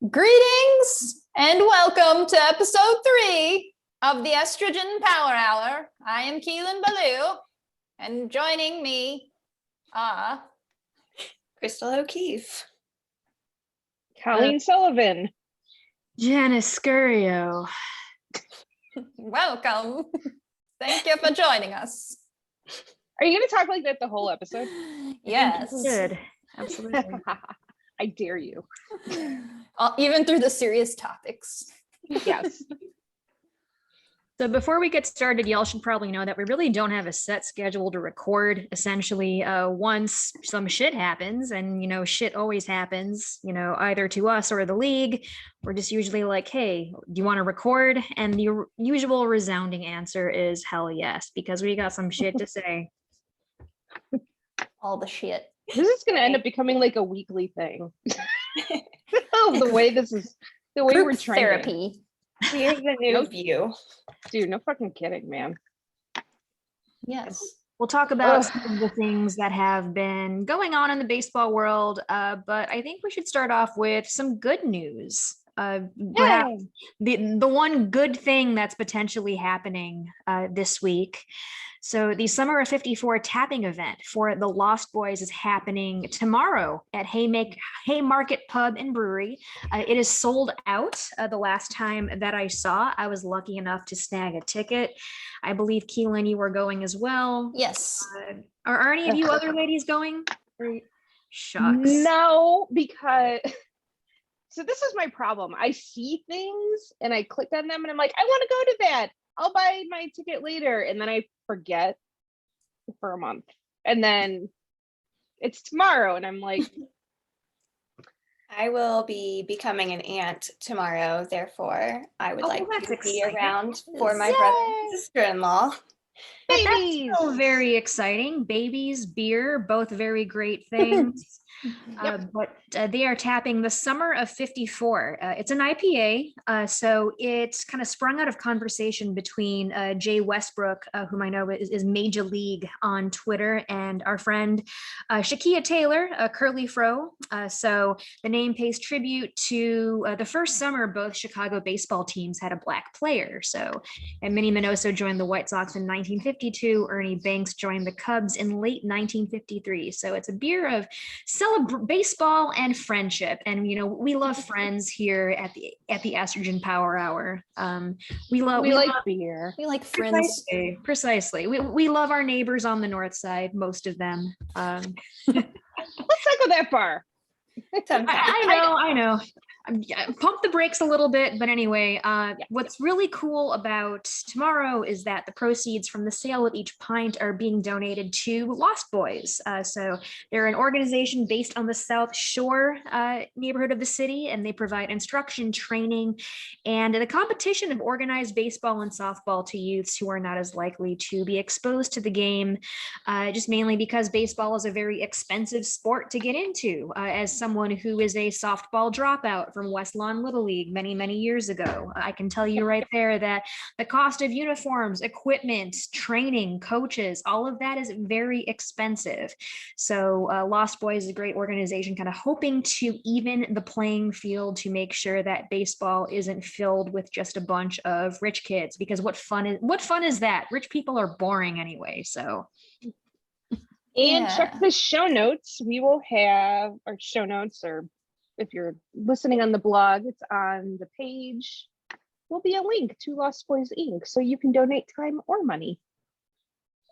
Greetings and welcome to episode 3 of the Estrogen Power Hour. I am Keelin and joining me are Chrystal O'Keefe, Colleen Sullivan, Janice. Welcome. Thank you for joining us. Are you going to talk like that the whole episode? Yes. Good. Absolutely. I dare you. Even through the serious topics. Yes. So before we get started, y'all should probably know that we really don't have a set schedule to record. Essentially, once some shit happens, and shit always happens, either to us or the league, we're just usually like, hey, do you want to record? And the usual resounding answer is hell yes, because we got some shit to say. All the shit. This is going to end up becoming like a weekly thing. The way Group we're trending. therapy. here's the new view. Dude, no fucking kidding, man. Yes. We'll talk about some of the things that have been going on in the baseball world, but I think we should start off with some good news. Perhaps the one good thing that's potentially happening this week. So the Summer of 54 tapping event for the Lost Boys is happening tomorrow at Haymarket Pub and Brewery. It is sold out. The last time that I saw, I was lucky enough to snag a ticket. I believe, Keelin, you were going as well. Yes. Are any of you other ladies going? Shucks. No, because... So this is my problem. I see things and I click on them and I'm like, I want to go to that. I'll buy my ticket later. And then I forget for a month. And then it's tomorrow. And I'm like, I will be becoming an aunt tomorrow. Therefore, I would like to be around for my brother and sister-in-law. babies. That's so very exciting. Babies, beer, both very great things. But they are tapping the Summer of 54. It's an IPA, so it's kind of sprung out of conversation between Jay Westbrook, whom I know is Major League on Twitter, and our friend Shakeia Taylor, Curly Fro. So the name pays tribute to the first summer both Chicago baseball teams had a black player. So and Minnie Minoso joined the White Sox in 1952. Ernie Banks joined the Cubs in late 1953. So it's a beer of baseball and friendship, and we love friends here at the Estrogen Power Hour. We like beer. We like friends. Precisely. We love our neighbors on the north side, most of them. Let's not go that far. I know. Pump the brakes a little bit, but anyway, what's really cool about tomorrow is that the proceeds from the sale of each pint are being donated to Lost Boys. So they're an organization based on the South Shore neighborhood of the city, and they provide instruction, training, and the competition of organized baseball and softball to youths who are not as likely to be exposed to the game, just mainly because baseball is a very expensive sport to get into. As someone who is a softball dropout from West Lawn Little League many years ago, I can tell you right there that the cost of uniforms, equipment, training, coaches, all of that is very expensive. So Lost Boys is a great organization, kind of hoping to even the playing field to make sure that baseball isn't filled with just a bunch of rich kids, because what fun is that? Rich people are boring anyway. So And check the show notes. We will have our show notes, or if you're listening on the blog, it's on the page. Will be a link to Lost Boys Inc. So you can donate time or money.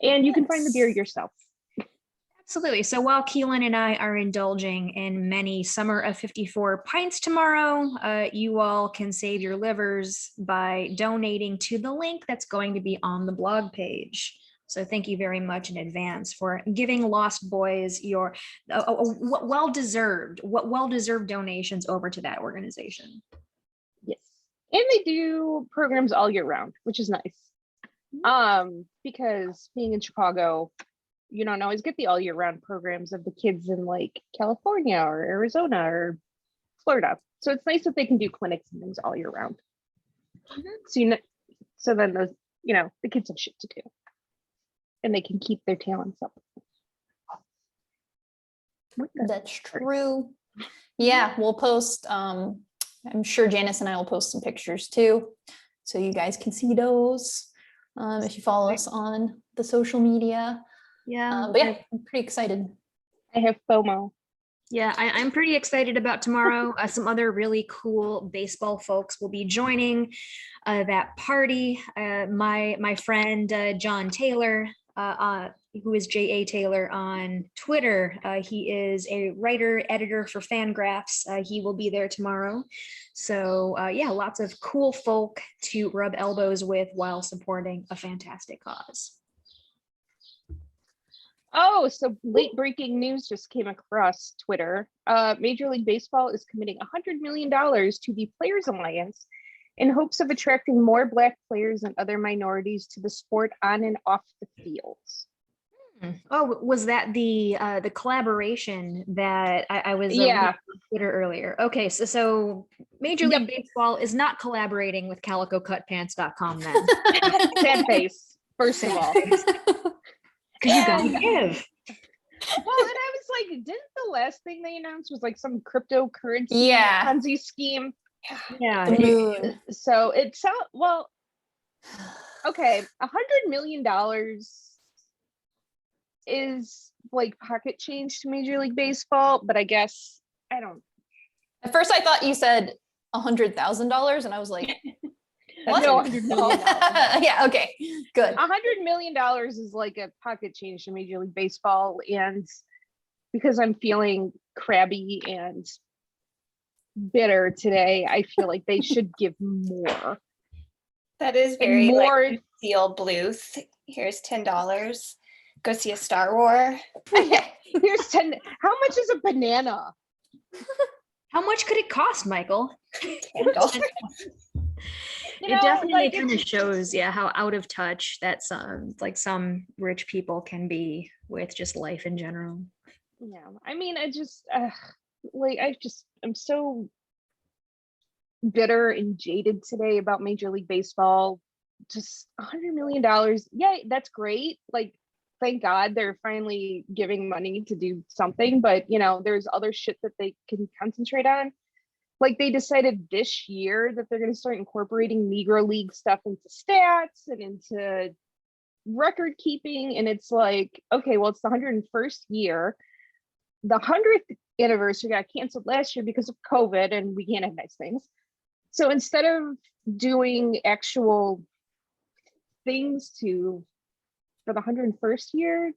And you can find the beer yourself. Absolutely. So while Keelin and I are indulging in many Summer of 54 pints tomorrow, you all can save your livers by donating to the link that's going to be on the blog page. So thank you very much in advance for giving Lost Boys your well-deserved donations over to that organization. Yes. And they do programs all year round, which is nice. Because being in Chicago, you don't always get the all year round programs of the kids in like California or Arizona or Florida. So it's nice that they can do clinics and things all year round. So then those, the kids have shit to do. And they can keep their talents up. That's true. Yeah, we'll post I'm sure Janice and I will post some pictures too, so you guys can see those if you follow us on the social media. Yeah. But yeah, I'm pretty excited. I have FOMO. Yeah, I'm pretty excited about tomorrow. Some other really cool baseball folks will be joining that party. My friend John Taylor, who is J.A. Taylor on Twitter. He is a writer, editor for Fangraphs. He will be there tomorrow. So yeah, lots of cool folk to rub elbows with while supporting a fantastic cause. Oh, so late breaking news just came across Twitter. Major League Baseball is committing $100 million to the Players Alliance in hopes of attracting more Black players and other minorities to the sport on and off the fields. Oh, was that the collaboration that I was Yeah. on Twitter earlier? Okay, so Major League Baseball is not collaborating with CalicoCutPants.com then. Sad face, first of all. Because you gotta give. Well, and I was like, didn't the last thing they announced was like some cryptocurrency Yeah. Ponzi scheme? Yeah. The moon. So it's well, okay, $100 million is like pocket change to Major League Baseball, but I guess I don't. At first, I thought you said $100,000, and I was like, what? No, $100 million. Yeah, okay, good. $100 million is like a pocket change to Major League Baseball, and because I'm feeling crabby and bitter today, I feel like they should give more. That is And very more. like Seal Bluth. Here's $10. Go see a Star War. Here's 10. How much is a banana? How much could it cost, Michael? $10. You It know, definitely like, kind of it's- shows, yeah, how out of touch that some rich people can be with just life in general. Yeah, I mean, I just I'm so bitter and jaded today about Major League Baseball. Just $100 million. Yeah, that's great. Like, thank God they're finally giving money to do something, but you know, there's other shit that they can concentrate on. Like, they decided this year that they're going to start incorporating Negro League stuff into stats and into record keeping. And it's like, okay, well, it's the 101st year. The 100th anniversary got canceled last year because of COVID, and we can't have nice things. So instead of doing actual things for the 101st year,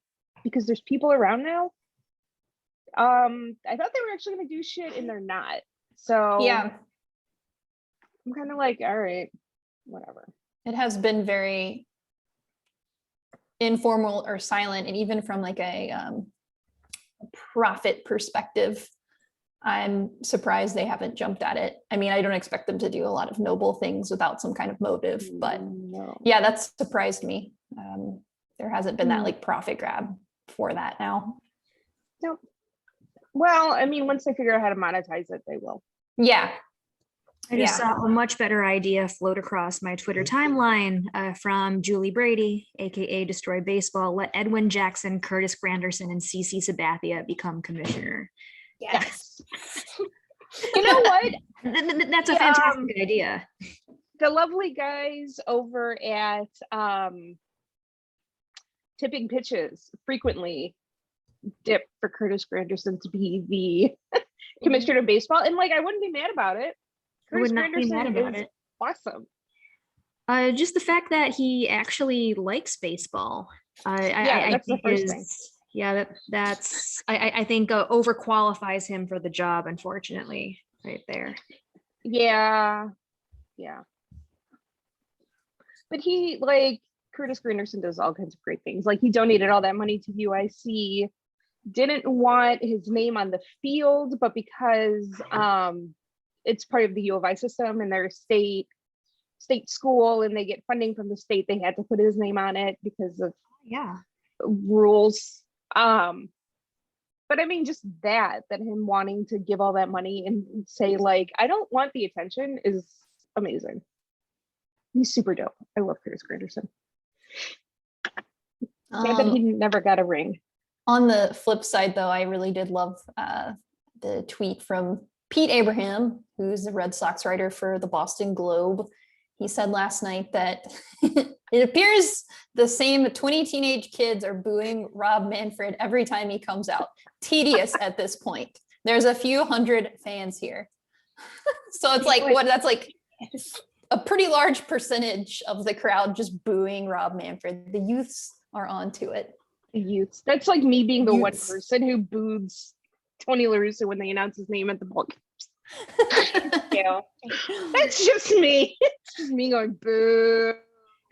because there's people around now, I thought they were actually going to do shit, and they're not. So Yeah, I'm kind of like, all right, whatever. it has been very informal or silent, and even from like a profit perspective, I'm surprised they haven't jumped at it. I mean, I don't expect them to do a lot of noble things without some kind of motive, but No. yeah, that's surprised me. There hasn't been that like profit grab for that now. Nope. Well, I mean, once they figure out how to monetize it, they will. Yeah. I just Yeah. saw a much better idea float across my Twitter timeline from Julie Brady, aka Destroy Baseball. Let Edwin Jackson, Curtis Granderson, and CC Sabathia become commissioner. Yes. You know what? That's a fantastic idea. The lovely guys over at Tipping Pitches frequently dip for Curtis Granderson to be the commissioner of baseball, and like, I wouldn't be mad about it. I would Curtis not be mad Granderson about is it. awesome. Just the fact that he actually likes baseball. I that's the think first is, thing. yeah, that's I think overqualifies him for the job, unfortunately, right there. Yeah. But he, like, Curtis Granderson does all kinds of great things. Like, he donated all that money to UIC, didn't want his name on the field, but because it's part of the U of I system and they're a state school and they get funding from the state, they had to put his name on it because of rules. But I mean, just that him wanting to give all that money and say, like, I don't want the attention is amazing. He's super dope. I love Curtis Granderson. Sad that he never got a ring. On the flip side, though, I really did love the tweet from Pete Abraham, who's the Red Sox writer for the Boston Globe, he said last night that it appears the same 20 teenage kids are booing Rob Manfred every time he comes out. Tedious at this point. There's a few hundred fans here. So it's like, what? That's like a pretty large percentage of the crowd just booing Rob Manfred. The youths are onto it. The youths. That's like me being the one Youths. person who boos Tony La Russa when they announce his name at the ball games. Yeah. That's just me. It's just me going boo.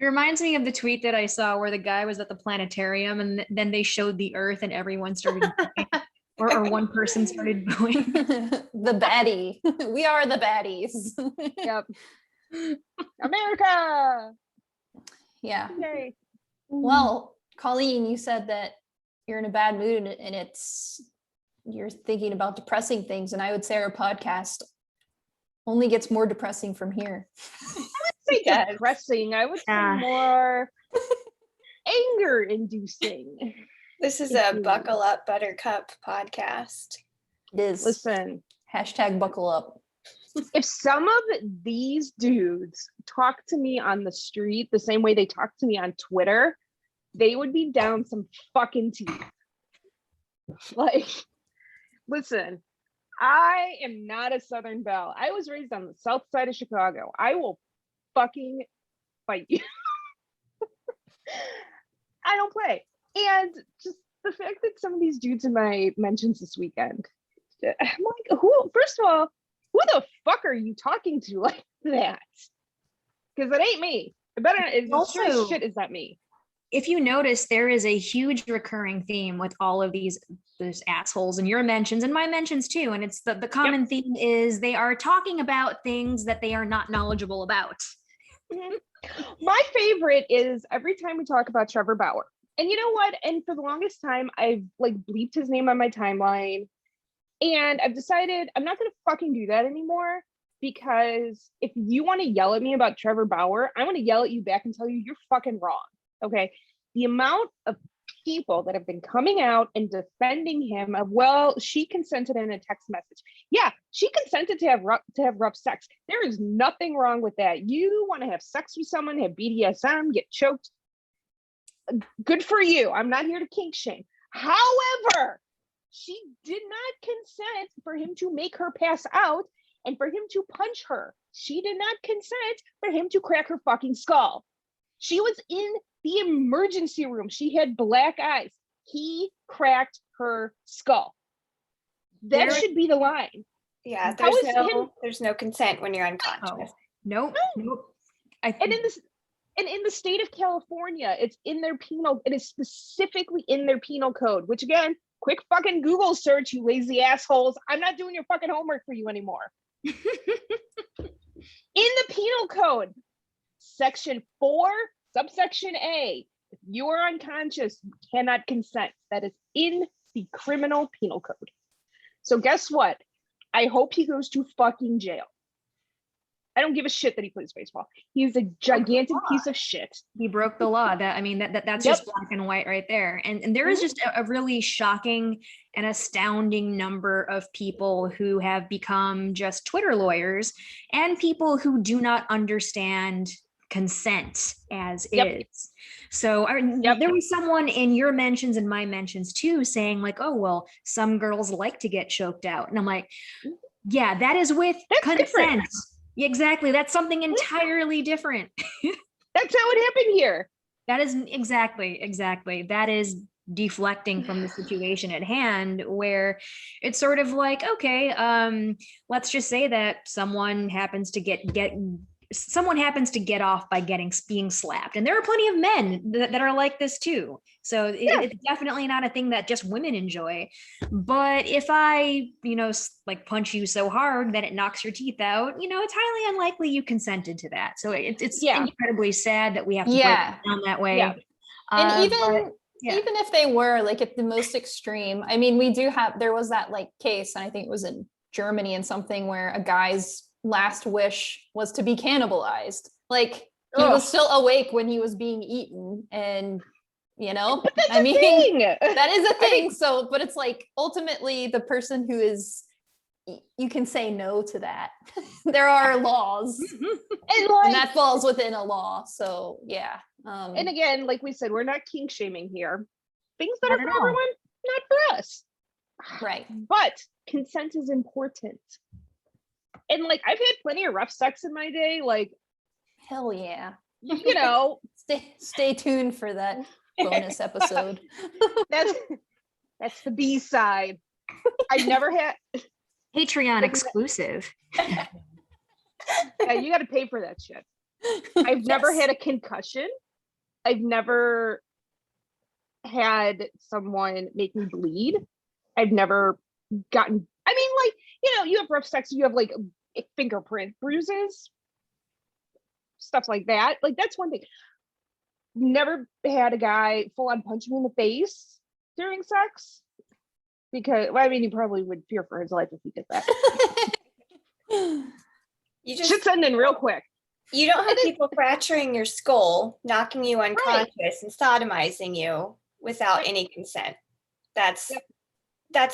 It reminds me of the tweet that I saw where the guy was at the planetarium and then they showed the Earth and everyone started booing, or one person started booing. The baddie. We are the baddies. Yep. America. Yeah. Yay. Well, Colleen, you said that you're in a bad mood and you're thinking about depressing things. And I would say our podcast only gets more depressing from here. Say depressing. I would say more anger inducing. This is a Buckle Up Buttercup podcast. It is. Listen, Hashtag buckle up. if some of these dudes talk to me on the street the same way they talk to me on Twitter, they would be down some fucking teeth. Like, listen, I am not a Southern belle. I was raised on the south side of Chicago. I will fucking fight you. I don't play. And just the fact that some of these dudes in my mentions this weekend, I'm like, first of all, who the fuck are you talking to like that? Because it ain't me. It better, it's Also, sure as shit is not me. If you notice, there is a huge recurring theme with all of these assholes in your mentions and my mentions too. And it's the common theme is they are talking about things that they are not knowledgeable about. My favorite is every time we talk about Trevor Bauer. And you know what? And for the longest time, I've like bleeped his name on my timeline. And I've decided I'm not going to fucking do that anymore. Because if you want to yell at me about Trevor Bauer, I'm going to yell at you back and tell you you're fucking wrong. Okay. The amount of people that have been coming out and defending him of, well, she consented in a text message. Yeah, she consented to have rough sex. There is nothing wrong with that. You want to have sex with someone, have BDSM, get choked. Good for you. I'm not here to kink shame. However, she did not consent for him to make her pass out and for him to punch her. She did not consent for him to crack her fucking skull. She was in the emergency room. She had black eyes. He cracked her skull. That should be the line. Yeah, there's no consent when you're unconscious. Nope. And in the state of California, it's in their penal, it is specifically in their penal code, which again, quick fucking Google search, you lazy assholes. I'm not doing your fucking homework for you anymore. In the penal code, section 4, subsection A, if you are unconscious, you cannot consent. That is in the criminal penal code. So guess what? I hope he goes to fucking jail. I don't give a shit that he plays baseball. He's a gigantic piece of shit. He broke the law. That's just black and white right there. And there is just a really shocking and astounding number of people who have become just Twitter lawyers and people who do not understand consent as is. So there was someone in your mentions and my mentions too saying like, oh, well, some girls like to get choked out. And I'm like, yeah, that is with consent. Different. Exactly. That's something entirely different. That's how it happened here. That is exactly. That is deflecting from the situation at hand, where it's sort of like, okay, let's just say that someone happens to get off by being slapped. And there are plenty of men that are like this too. So it's definitely not a thing that just women enjoy. But if I, like punch you so hard that it knocks your teeth out, it's highly unlikely you consented to that. So it's incredibly sad that we have to break it down that way. Yeah. And even if they were like at the most extreme, I mean, there was that like case, and I think it was in Germany and something where a guy's last wish was to be cannibalized. Like he was still awake when he was being eaten, and that is a thing. So, but it's like ultimately the person who is you can say no to that. There are laws, and that falls within a law. So yeah. And again, like we said, we're not kink shaming here. Things that are for everyone, not for us. Right. But consent is important. And like, I've had plenty of rough sex in my day. Like, hell yeah. You know, stay tuned for that bonus episode. That's the B side. I've never had Patreon exclusive. Yeah, you got to pay for that shit. I've never had a concussion. I've never had someone make me bleed. I've never gotten, I mean, like, you know, you have rough sex, you have like fingerprint bruises, stuff like that. Like, that's one thing. Never had a guy full on punch me in the face during sex, because, well, I mean, he probably would fear for his life if he did that. You just should send in real quick. You don't have people fracturing your skull, knocking you unconscious, and sodomizing you without any consent. That's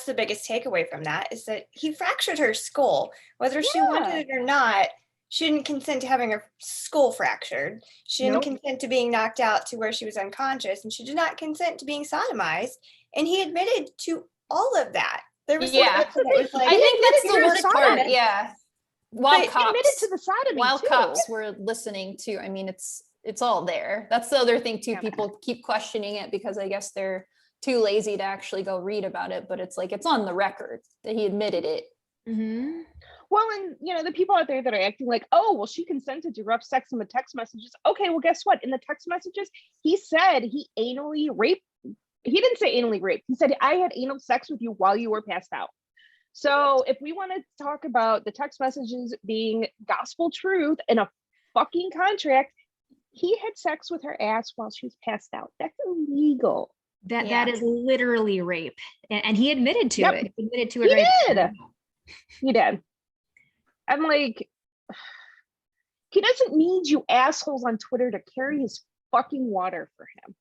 the biggest takeaway from that, is that he fractured her skull. Whether she wanted it or not, she didn't consent to having her skull fractured. She didn't consent to being knocked out to where she was unconscious, and she did not consent to being sodomized. And he admitted to all of that. There was that was like, I think that's the worst part. Yeah. While cops were listening to, I mean, it's all there. That's the other thing too. People keep questioning it because I guess they're too lazy to actually go read about it, but it's like, it's on the record that he admitted it. Mm-hmm. Well, and you know, the people out there that are acting like, oh, well, she consented to rough sex in the text messages. Okay, well, guess what? In the text messages, he said he anally raped. He didn't say anally raped. He said, I had anal sex with you while you were passed out. So if we want to talk about the text messages being gospel truth and a fucking contract, he had sex with her ass while she was passed out. That's illegal. That is literally rape. And he admitted to it. He admitted to it. He did. I'm like, he doesn't need you assholes on Twitter to carry his fucking water for him.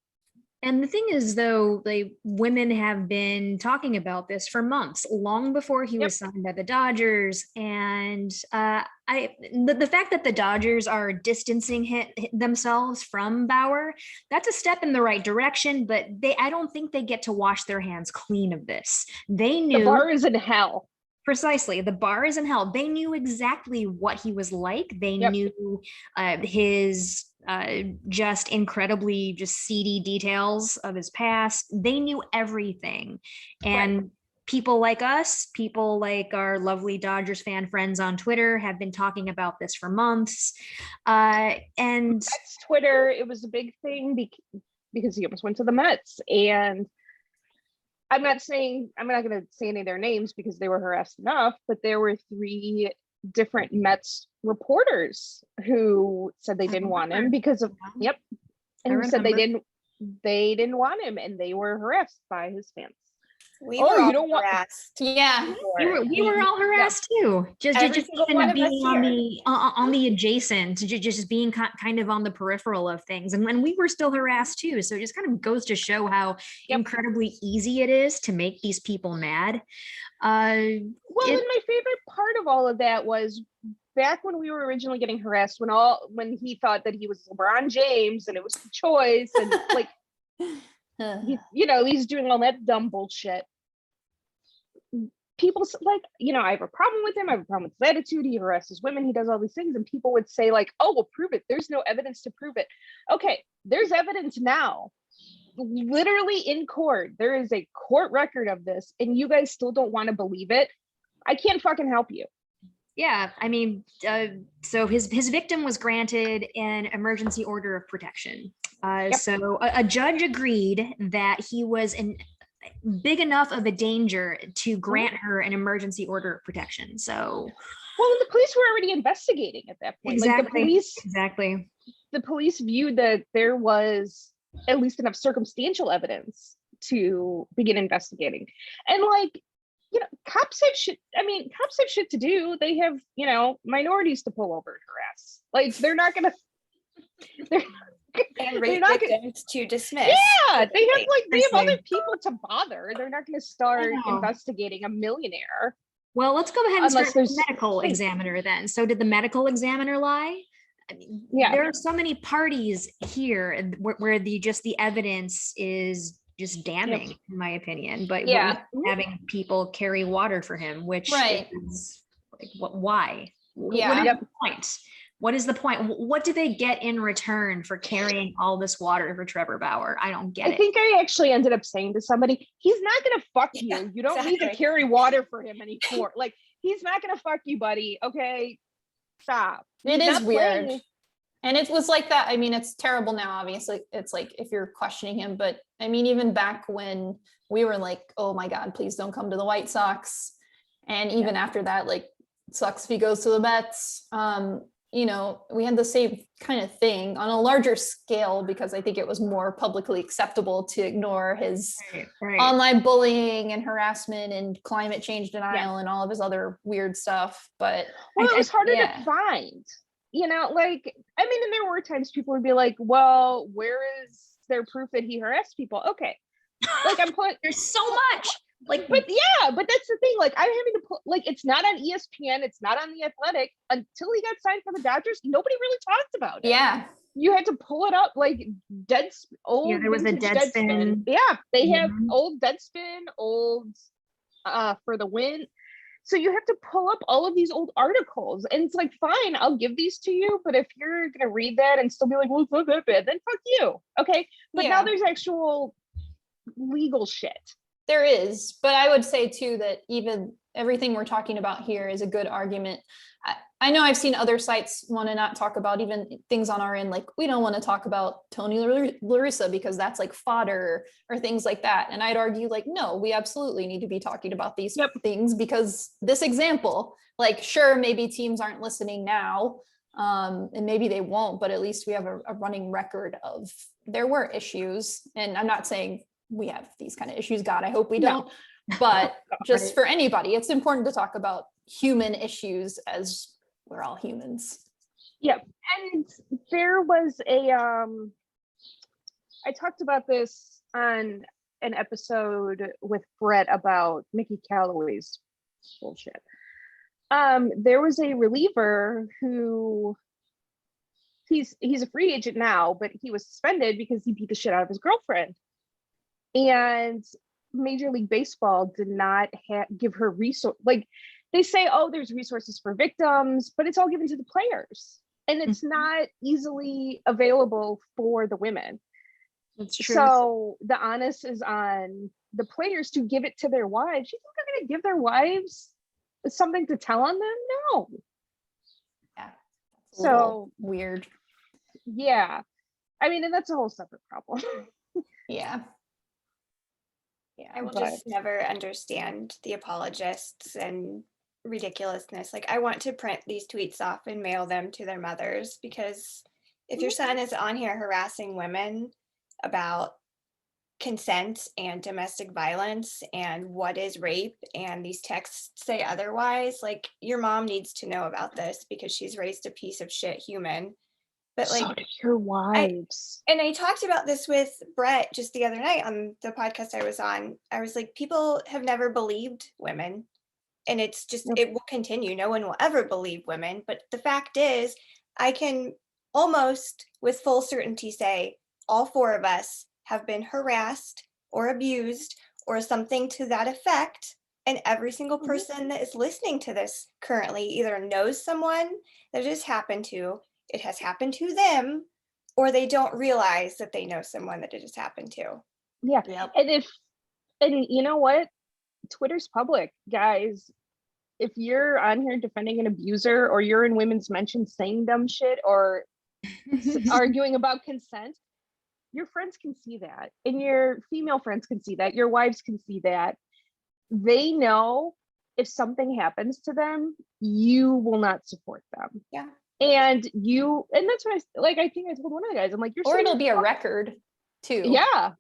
And the thing is, though, like, women have been talking about this for months, long before he was signed by the Dodgers. And the fact that the Dodgers are distancing themselves from Bauer, that's a step in the right direction. But I don't think they get to wash their hands clean of this. They knew the bar is in hell. Precisely. The bar is in hell. They knew exactly what he was like. They knew his just incredibly just seedy details of his past. They knew everything. And people like us, people like our lovely Dodgers fan friends on Twitter have been talking about this for months. And that's Twitter. It was a big thing because he almost went to the Mets. And I'm not going to say any of their names because they were harassed enough, but there were 3 different Mets reporters who said they didn't want him because of, and who said they didn't want him, and they were harassed by his fans. We were all harassed. We were all harassed too. Just kind of being on the adjacent, just being kind of on the peripheral of things, and when we were still harassed too. So it just kind of goes to show how incredibly easy it is to make these people mad. And my favorite part of all of that was back when we were originally getting harassed, when he thought that he was LeBron James and it was the choice, and like, he's doing all that dumb bullshit. People like, I have a problem with him. I have a problem with his attitude. He harasses women. He does all these things. And people would say like, oh, well, prove it. There's no evidence to prove it. Okay, there's evidence now. Literally in court. There is a court record of this, and you guys still don't want to believe it. I can't fucking help you. Yeah, I mean, so his victim was granted an emergency order of protection. So a judge agreed that he was big enough of a danger to grant her an emergency order of protection. So, well, the police were already investigating at that point. Exactly. The police viewed that there was at least enough circumstantial evidence to begin investigating. And like, cops have shit to do. They have, minorities to pull over and harass. Like, they're not gonna and rape victims to dismiss. Yeah, they have other people to bother. They're not gonna start investigating a millionaire Well, let's go ahead and Unless start with the there's- medical examiner then. So did the medical examiner lie? I mean, Yeah. there are so many parties here where the evidence is just damning, in my opinion. But Yeah. having people carry water for him, which Right. is like, why? Yeah. What is the point? What is the point? What do they get in return for carrying all this water for Trevor Bauer? I don't get I it. think I actually ended up saying to somebody, he's not going to fuck Yeah, you. You don't need to exactly. carry water for him anymore. Like, he's not going to fuck you, buddy. Okay, stop. It He's is not weird. playing. And it was like that. I mean, it's terrible now, obviously. It's like if you're questioning him, but I mean, even back when we were like, oh my God, please don't come to the White Sox. And even after that, like, sucks if he goes to the Mets. You know, we had the same kind of thing on a larger scale because I think it was more publicly acceptable to ignore his Right. online bullying and harassment and climate change denial and all of his other weird stuff. But Well, it was harder yeah. to find. You know, like, I mean, and there were times people would be like, well, where is there proof that he harassed people? Okay. Like, I'm putting, There's so much. Like, but yeah, but that's the thing. Like, I'm having to put, like, it's not on ESPN, it's not on The Athletic. Until he got signed for the Dodgers, nobody really talked about it. Yeah. You had to pull it up, like old. there was a vintage Deadspin. Yeah, they have Mhm. old Deadspin, old For the Win. So you have to pull up all of these old articles, and it's like, fine, I'll give these to you. But if you're gonna read that and still be like, well, it's not that bad, then fuck you. Okay, but now Yeah. there's actual legal shit. There is, but I would say too that even everything we're talking about here is a good argument. I know I've seen other sites want to not talk about even things on our end, like we don't want to talk about Tony Larissa because that's like fodder or things like that. And I'd argue like, no, we absolutely need to be talking about these things because this example, like, sure, maybe teams aren't listening now, and maybe they won't, but at least we have a running record of there were issues. And I'm not saying we have these kind of issues. God, I hope we don't. But just for anybody, it's important to talk about human issues as we're all humans. Yeah. And there was I talked about this on an episode with Brett about Mickey Callaway's bullshit. There was a reliever who he's a free agent now, but he was suspended because he beat the shit out of his girlfriend. And Major League Baseball did not give her resource. Like, they say, oh, there's resources for victims, but it's all given to the players, and it's not easily available for the women. That's true. So the onus is on the players to give it to their wives. You think they're going to give their wives something to tell on them? No. Yeah. So weird. Yeah. I mean, and that's a whole separate problem. Yeah. Yeah, I will just never understand the apologists and ridiculousness. Like, I want to print these tweets off and mail them to their mothers, because if your son is on here harassing women about consent and domestic violence and what is rape, and these texts say otherwise, like, your mom needs to know about this because she's raised a piece of shit human. But like, so do your wives. And I talked about this with Brett just the other night on the podcast I was on. I was like, people have never believed women, and it's just, it will continue. No one will ever believe women. But the fact is, I can almost with full certainty say all four of us have been harassed or abused or something to that effect. And every single person that is listening to this currently either knows someone that it has happened to, it has happened to them, or they don't realize that they know someone that it has happened to. Yeah. Yep. And you know what? Twitter's public, guys. If you're on here defending an abuser, or you're in women's mention saying dumb shit or arguing about consent, your friends can see that, and your female friends can see that, your wives can see that. They know if something happens to them, you will not support them. Yeah. And that's what I think I told one of the guys, I'm like, Or it'll be a record too. Yeah.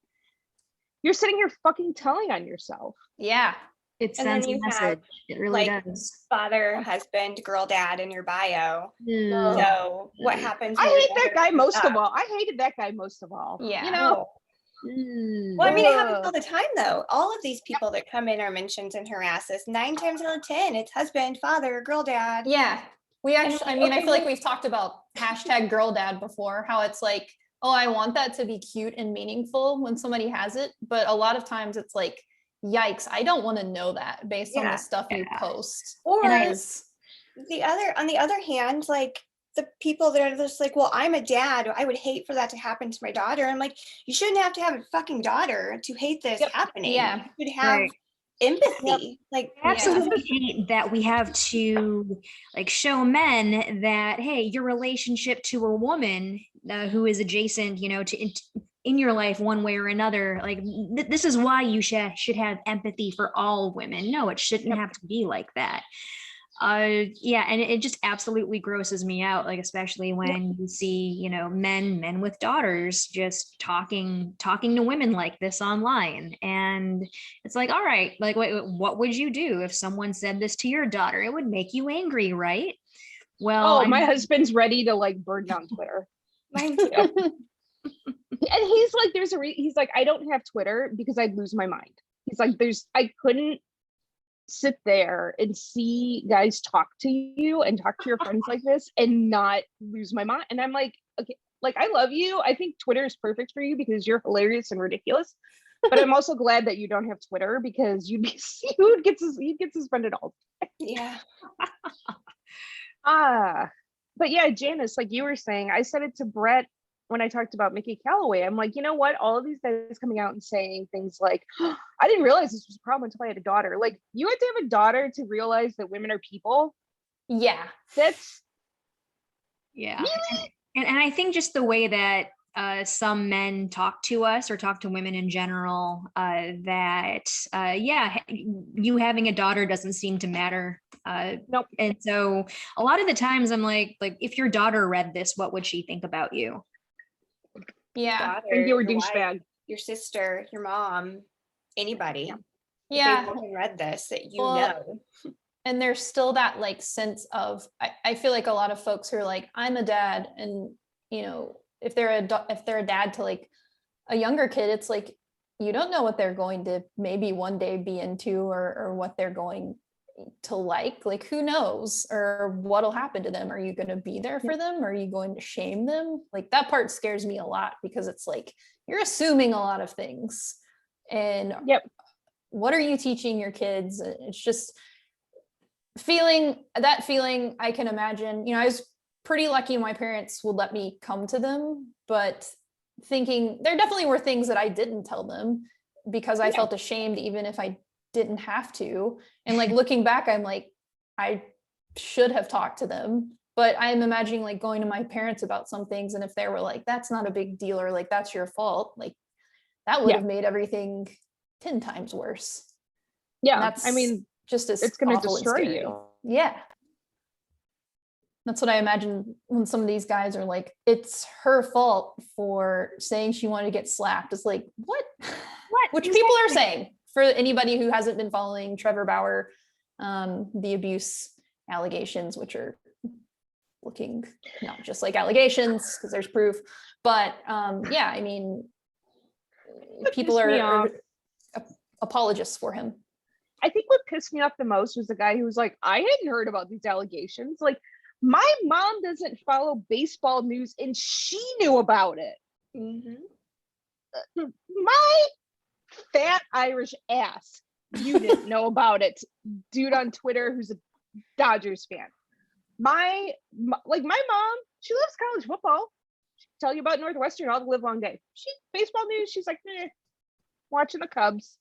You're sitting here fucking telling on yourself. Yeah. It And then sends a you message. have, It really like, does. father, husband, girl, dad in your bio. No. So what happens? I when your hate that daughter guy grows most of up? all. I hated that guy most of all. Yeah. You know, Well, I mean, it happens all the time, though. All of these people that come in are mentioned in harasses. 9 times out of 10, it's husband, father, girl dad. Yeah. We And actually, I'm I like, mean, I okay, feel like we've talked about hashtag girl dad before, how it's like, oh, I want that to be cute and meaningful when somebody has it. But a lot of times it's like, yikes, I don't want to know that based on the stuff you post. Or And on the other hand, like the people that are just like, well, I'm a dad. I would hate for that to happen to my daughter. I'm like, you shouldn't have to have a fucking daughter to hate this happening. Yeah. You should have empathy. Like, I absolutely hate that we have to like show men that, hey, your relationship to a woman who is adjacent, you know, to in your life one way or another, like this is why you should have empathy for all women. No, it shouldn't have to be like that. Yeah, and it just absolutely grosses me out, like especially when you see, you know, men with daughters just talking to women like this online, and it's like, all right, like what would you do if someone said this to your daughter? It would make you angry, right? Well, my husband's ready to like burn down Twitter. mine too. And he's like, he's like, I don't have Twitter because I'd lose my mind. He's like, I couldn't sit there and see guys talk to you and talk to your friends like this and not lose my mind. And I'm like, okay, like I love you. I think Twitter is perfect for you because you're hilarious and ridiculous. But I'm also glad that you don't have Twitter because you'd get suspended all the Yeah. But yeah, Janice, like you were saying, I said it to Brett when I talked about Mickey Callaway. I'm like, you know what? All of these guys coming out and saying things like, oh, I didn't realize this was a problem until I had a daughter. Like, you had to have a daughter to realize that women are people. yeah, That's really? And I think just the way that some men talk to us or talk to women in general, you having a daughter doesn't seem to matter. Nope. And so a lot of the times I'm like if your daughter read this, what would she think about you? yeah, and you were your douchebag. wife, your sister, your mom, anybody. yeah. If they haven't read this, that you Well, know. And there's still that like sense of, I feel like a lot of folks who are like, I'm a dad, and you know, if they're a dad to like a younger kid, it's like you don't know what they're going to maybe one day be into, or what they're going to like who knows, or what'll happen to them. Are you going to be there for them? Are you going to shame them? Like that part scares me a lot, because it's like you're assuming a lot of things, and what are you teaching your kids? It's just feeling I can imagine, you know, I was pretty lucky my parents would let me come to them, but thinking there definitely were things that I didn't tell them because I felt ashamed even if I didn't have to. And like looking back, I'm like, I should have talked to them. But I'm imagining like going to my parents about some things, and if they were like, that's not a big deal, or like that's your fault, like that would have made everything 10 times worse. I mean, just as it's going to awful and destroy scary. you. Yeah. That's what I imagine when some of these guys are like, it's her fault for saying she wanted to get slapped. It's like, what? Which exactly. people are saying, for anybody who hasn't been following Trevor Bauer, the abuse allegations, which are looking not just like allegations because there's proof, but yeah, I mean, people are apologists for him. I think what pissed me off the most was the guy who was like, I hadn't heard about these allegations. Like, my mom doesn't follow baseball news and she knew about it. Mm-hmm. My fat Irish ass, you didn't know about it. Dude on Twitter who's a Dodgers fan. My mom, she loves college football. She'll tell you about Northwestern all the live long day. Baseball news, she's like, watching the Cubs.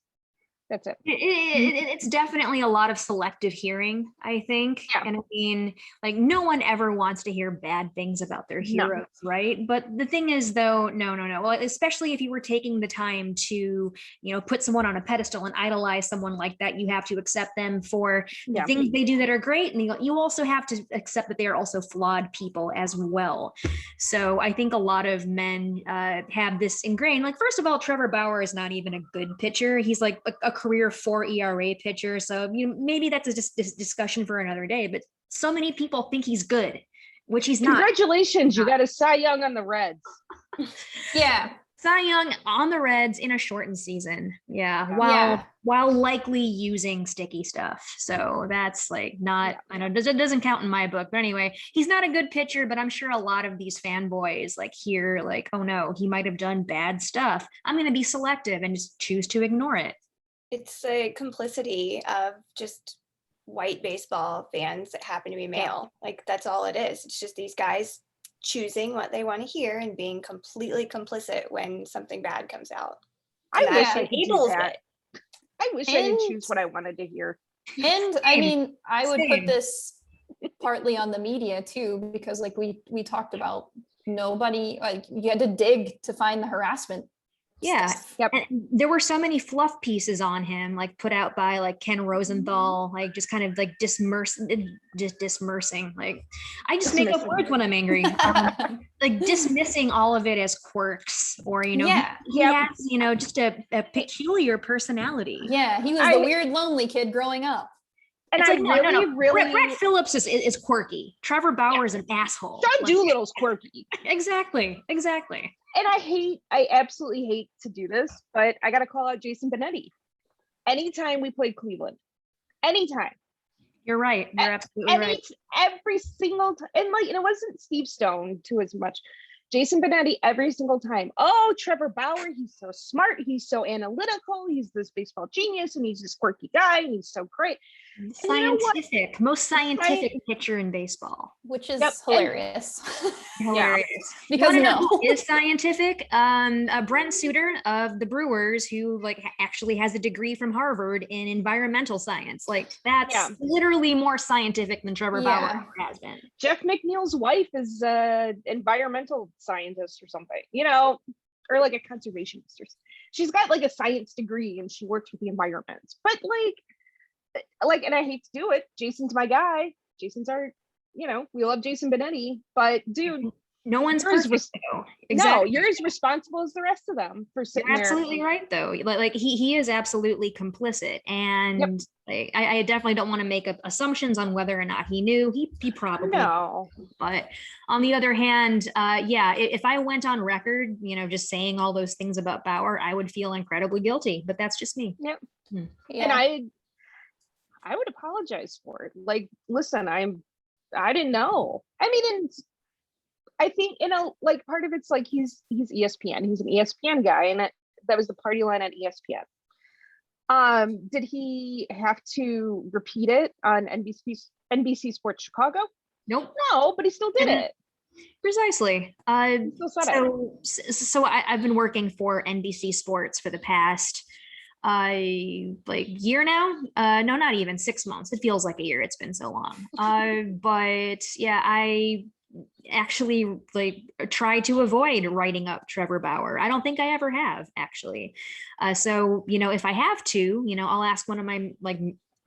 That's it. It's definitely a lot of selective hearing, I think. Yeah. And I mean, like, no one ever wants to hear bad things about their heroes, right? But the thing is, though, no. Well, especially if you were taking the time to, you know, put someone on a pedestal and idolize someone like that, you have to accept them for the things they do that are great. And you also have to accept that they are also flawed people as well. So I think a lot of men have this ingrained. Like, first of all, Trevor Bauer is not even a good pitcher. He's like a career 4 ERA pitcher. So maybe that's a discussion for another day, but so many people think he's good, which he's not. Congratulations, you got a Cy Young on the Reds. Yeah. Cy Young on the Reds in a shortened season. Yeah. Yeah. While likely using sticky stuff. So that's like not, I know it doesn't count in my book, but anyway, he's not a good pitcher, but I'm sure a lot of these fanboys like hear like, oh no, he might have done bad stuff. I'm going to be selective and just choose to ignore it. It's a complicity of just white baseball fans that happen to be male. Like that's all it is. It's just these guys choosing what they want to hear and being completely complicit when something bad comes out. I And wish that I could do enables that. it. I wish I could choose what I wanted to hear. And I mean, I would Same. put this partly on the media too, because like we talked about, nobody, like you had to dig to find the harassment. Yeah. stuff. Yep. And there were so many fluff pieces on him, like put out by like Ken Rosenthal, like just kind of like dismersing. Like I just make up Dismissing. words when I'm angry. Like dismissing all of it as quirks, or you know, Yeah. he has just a peculiar personality. Yeah, he was I- the weird, lonely kid growing up. And It's I like, no. really, Brett Phillips is quirky. Trevor Bauer is an asshole. John Like, Doolittle's quirky. exactly. And I absolutely hate to do this, but I got to call out Jason Benetti. Anytime we played Cleveland, anytime, You're right. You're absolutely right. every single time, and like, and it wasn't Steve Stone to as much. Jason Benetti every single time. Oh, Trevor Bauer, he's so smart, he's so analytical, he's this baseball genius, and he's this quirky guy, and he's so great. Scientific, most scientific pitcher in baseball. Which is Yep, and- hilarious. Hilarious. Because You wanna know no. who is scientific? Brent Suter of the Brewers, who like actually has a degree from Harvard in environmental science. Like that's Yeah. literally more scientific than Trevor Yeah. Bauer has been. Jeff McNeil's wife is an environmental scientist or something, or like a conservationist. She's got like a science degree and she works with the environment. But like, and I hate to do it. Jason's my guy. Jason's our, we love Jason Benetti, but dude, No one's Yours perfect, was- though. no, you're as responsible as the rest of them for sitting You're there. absolutely right, though. Like he is absolutely complicit, and like, I definitely don't want to make assumptions on whether or not he knew. He probably No, But on the other hand, if I went on record, just saying all those things about Bauer, I would feel incredibly guilty. But that's just me. Yep. Hmm. Yeah. and I would apologize for it. Like, listen, I didn't know. I mean, and I think like part of it's like he's ESPN. He's an ESPN guy, and that was the party line at ESPN. Did he have to repeat it on NBC Sports Chicago? Nope. No, but he still did Didn't. it. Precisely. He still said it. So I've been working for NBC Sports for the past year now. No, not even 6 months. It feels like a year. It's been so long. But yeah, I actually try to avoid writing up Trevor Bauer. I don't think I ever have, actually. So if I have to, I'll ask one of my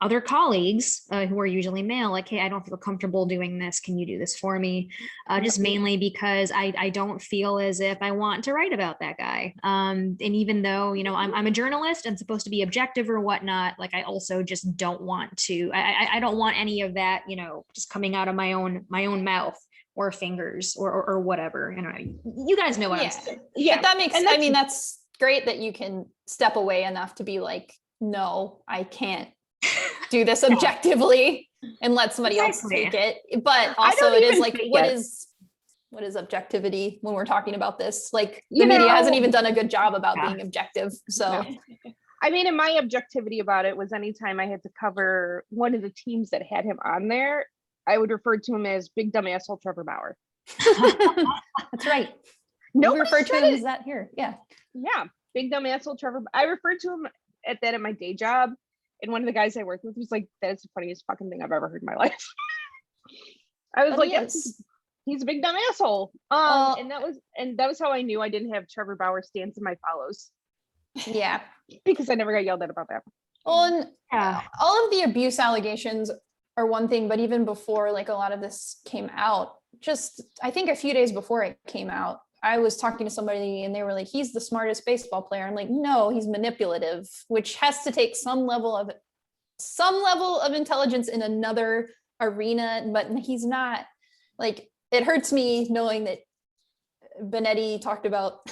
other colleagues who are usually male, like, hey, I don't feel comfortable doing this. Can you do this for me? Just mainly because I don't feel as if I want to write about that guy. And even though, I'm a journalist and supposed to be objective or whatnot, like I also just don't want to, I don't want any of that, just coming out of my own mouth or fingers or whatever. You guys know what I'm saying. Yeah, But that makes, and I mean, that's great that you can step away enough to be like, no, I can't do this objectively and let somebody else Exactly. take it. But I also don't it is even like, think what it. is objectivity when we're talking about this? Like the You media know- hasn't even done a good job about Yeah. being objective. So I mean, and my objectivity about it was anytime I had to cover one of the teams that had him on there, I would refer to him as big dumb asshole Trevor Bauer. that's right. No, We refer to him as that here. Yeah. Yeah, big dumb asshole Trevor. I referred to him at my day job, and one of the guys I worked with was like, "That is the funniest fucking thing I've ever heard in my life." I was But like, he yes, is. he's a big dumb asshole. Well- And that was how I knew I didn't have Trevor Bauer stands in my follows, Yeah. because I never got yelled at about that. Well, and Yeah. all of the abuse allegations are one thing, but even before like a lot of this came out, just I think a few days before it came out, I was talking to somebody and they were like, he's the smartest baseball player. I'm like, no, he's manipulative, which has to take some level of intelligence in another arena, but he's not. Like, it hurts me knowing that Benetti talked about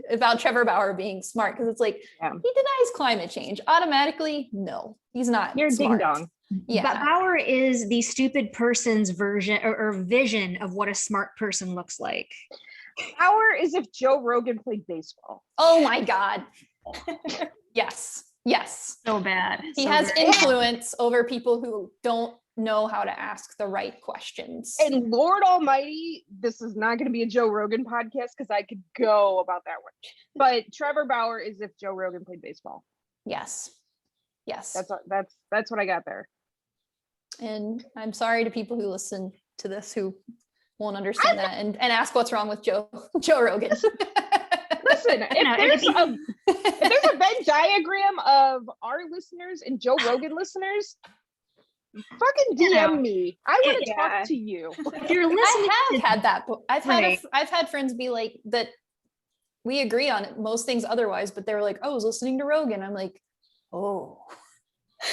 about Trevor Bauer being smart, because it's like he denies climate change. Automatically, no, he's not. You're smart. ding dong. Yeah, But Bauer is the stupid person's version or vision of what a smart person looks like. Bauer is if Joe Rogan played baseball. Oh my God. Yes. So bad. He So has very influence over people who don't know how to ask the right questions. And Lord Almighty, this is not going to be a Joe Rogan podcast because I could go about that one. But Trevor Bauer is if Joe Rogan played baseball. Yes. That's what I got there. And I'm sorry to people who listen to this who won't understand that and ask what's wrong with Joe Rogan. Listen, if there's a Venn diagram of our listeners and Joe Rogan listeners, fucking DM me. I want to talk to you. If you're listening, I have had that. I've Right. had friends be like that. We agree on most things otherwise, but they were like, "Oh, I was listening to Rogan." I'm like, "Oh,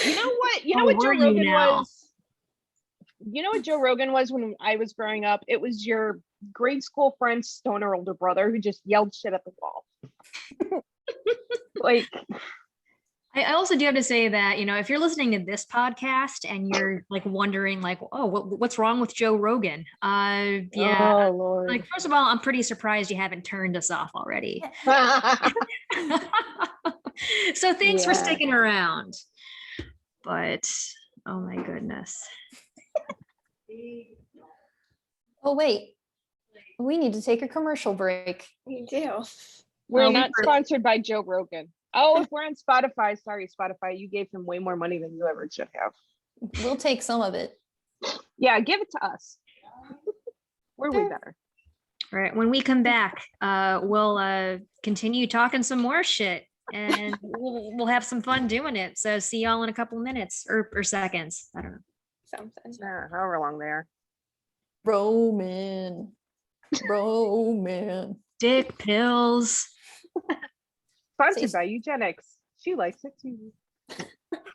You know what? You know Oh, what Joe were you Rogan now? was? You know what Joe Rogan was when I was growing up? It was your grade school friend's stoner older brother who just yelled shit at the wall. Like, I also do have to say that, if you're listening to this podcast and you're like wondering like, oh, what's wrong with Joe Rogan? oh Lord. Like, first of all, I'm pretty surprised you haven't turned us off already. So thanks for Yeah. sticking around. But oh my goodness. oh wait, we need to take a commercial break." You do. We're Well, not sponsored by Joe Rogan. Oh, if we're on Spotify, sorry, Spotify, you gave him way more money than you ever should have. We'll take some of it. Yeah, give it to us. We're way better. All right, when we come back, we'll continue talking some more shit, and we'll have some fun doing it. So see y'all in a couple minutes or seconds. I don't know. Something. However long they are. Roman. Dick pills. Sponsored by Eugenics. She likes it too.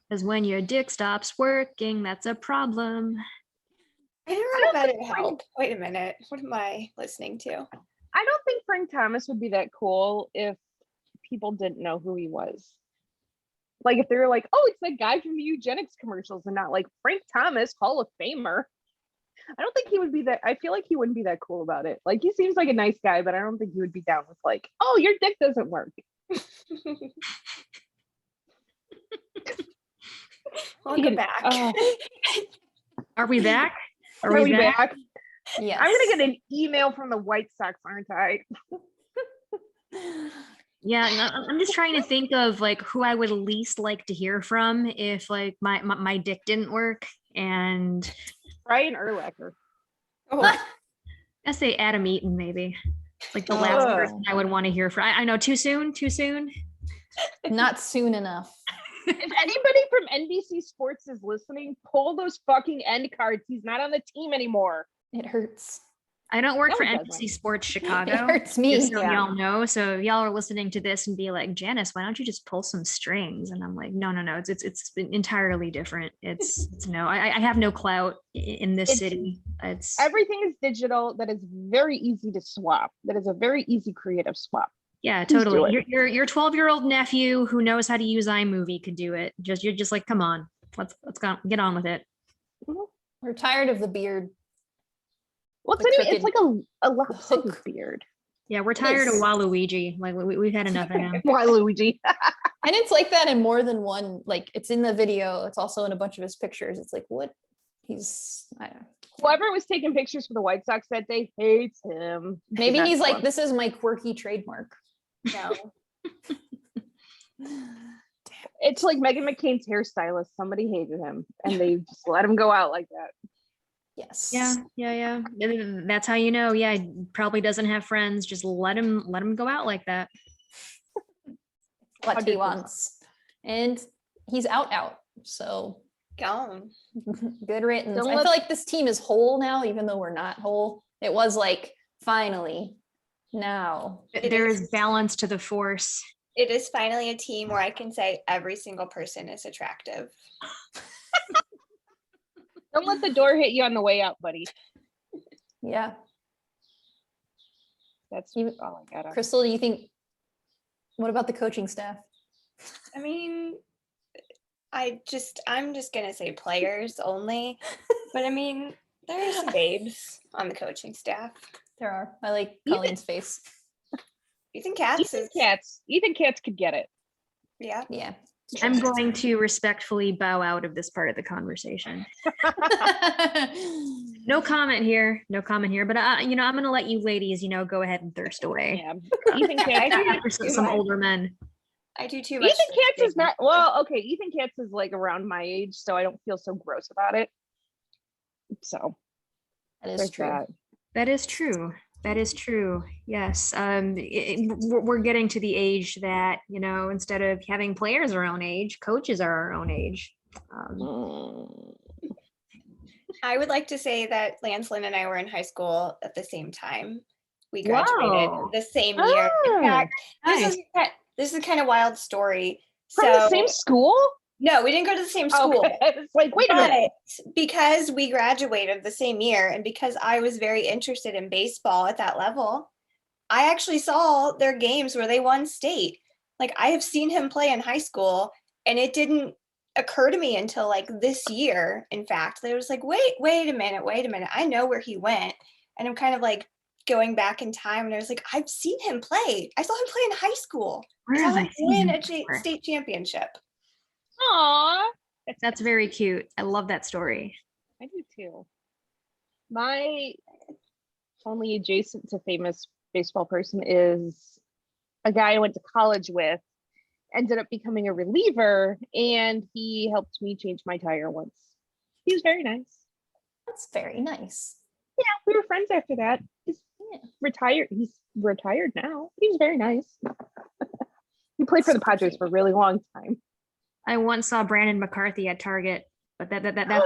Because when your dick stops working, that's a problem. I don't know about it help. Wait a minute. What am I listening to? I don't think Frank Thomas would be that cool if people didn't know who he was. Like if they were like, oh, it's that guy from the Eugenics commercials and not like Frank Thomas, Hall of Famer. I don't think he would be that. I feel like he wouldn't be that cool about it. Like he seems like a nice guy, but I don't think he would be down with like, oh, your dick doesn't work. Welcome back. Are we back? Are we back? Yes. I'm gonna get an email from the White Sox, aren't I? Yeah, no, I'm just trying to think of like who I would least like to hear from if like my dick didn't work. And Brian Urlacher. Oh, I say Adam Eaton, maybe. Like the last person I would want to hear from. I know, too soon. Not soon enough. If anybody from NBC Sports is listening, pull those fucking end cards. He's not on the team anymore. It hurts. I don't work No, for it NBC doesn't. Sports Chicago. It hurts me. Just so Yeah. y'all know. So if y'all are listening to this and be like, Janice, why don't you just pull some strings? And I'm like, no. It's entirely different. It's no. I have no clout in this city. It's Everything is digital. That is very easy to swap. That is a very easy creative swap. yeah, Please do totally. Your 12-year-old nephew who knows how to use iMovie could do it. You're just like, come on, let's get on with it. We're tired of the beard. What's The anyway? It's like a lopsided hook. beard. Yeah, we're tired of is. Waluigi. Like we've had enough of him. Why, Luigi? And it's like that in more than one, like it's in the video. It's also in a bunch of his pictures. It's like, what? I don't know. Whoever was taking pictures for the White Sox that day hates him. Maybe That's he's like, fun. this is my quirky trademark. no. It's like Meghan McCain's hairstylist. Somebody hated him, and they just let him go out like that. Yes. Yeah. That's how you know. Yeah, he probably doesn't have friends. Just let him go out like that. What he 100%. wants. And he's out. So Gone. good riddance. Don't I let- feel like this team is whole now, even though we're not whole. It was like, finally, now. There is balance to the force. It is finally a team where I can say every single person is attractive. Don't let the door hit you on the way out, buddy. Yeah. That's You- all I got. Crystal, do you think What about the coaching staff? I mean, I'm just gonna say players only, but I mean, there are some babes on the coaching staff. There are. I like Even- Colleen's face. Ethan Katz is, Ethan Katz could get it. yeah. Yeah. I'm going to respectfully bow out of this part of the conversation. No comment here. No comment here. But I'm going to let you ladies, go ahead and thirst away. Yeah. Ethan Katz. For some older men. I do too much. Ethan for Katz is big not, well, okay, Ethan Katz is like around my age, so I don't feel so gross about it. So That is there's true. that. That is true. That is true. Yes. We're getting to the age that, instead of having players our own age, coaches are our own age. I would like to say that Lance Lynn and I were in high school at the same time. We graduated Whoa. the same year. In fact, Nice. this is kind of wild story. From the same school? No, we didn't go to the same school. Okay. It's like, wait a minute. But because we graduated the same year and because I was very interested in baseball at that level, I actually saw their games where they won state. Like I have seen him play in high school and it didn't occur to me until like this year, in fact, that it was like, wait a minute. I know where he went. And I'm kind of like going back in time and I was like, I've seen him play. I saw him play in high school. Where I have saw I him seen win him a before? state championship. Aw, That's very cute. I love that story. I do too. My only adjacent to famous baseball person is a guy I went to college with, ended up becoming a reliever, and he helped me change my tire once. He was very nice. That's very nice. Yeah, we were friends after that. He's retired. He's retired now. He was very nice. He played for the Padres for a really long time. I once saw Brandon McCarthy at Target, but that's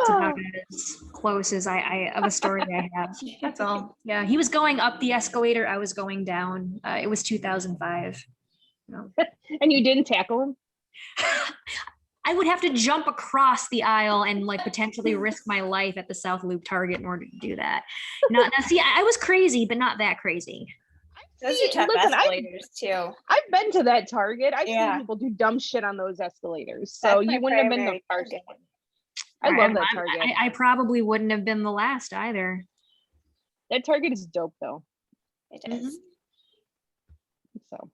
about as close as I of a story I have. That's all. Yeah, he was going up the escalator. I was going down. It was 2005. No. And you didn't tackle him? I would have to jump across the aisle and like potentially risk my life at the South Loop Target in order to do that. Now see, I was crazy, but not that crazy. Those are tough Listen, escalators too. I've been to that Target. I've Yeah. seen people do dumb shit on those escalators. So That's my you wouldn't have been the primary first target. one. I love that Target. I probably wouldn't have been the last either. That Target is dope though. It is. So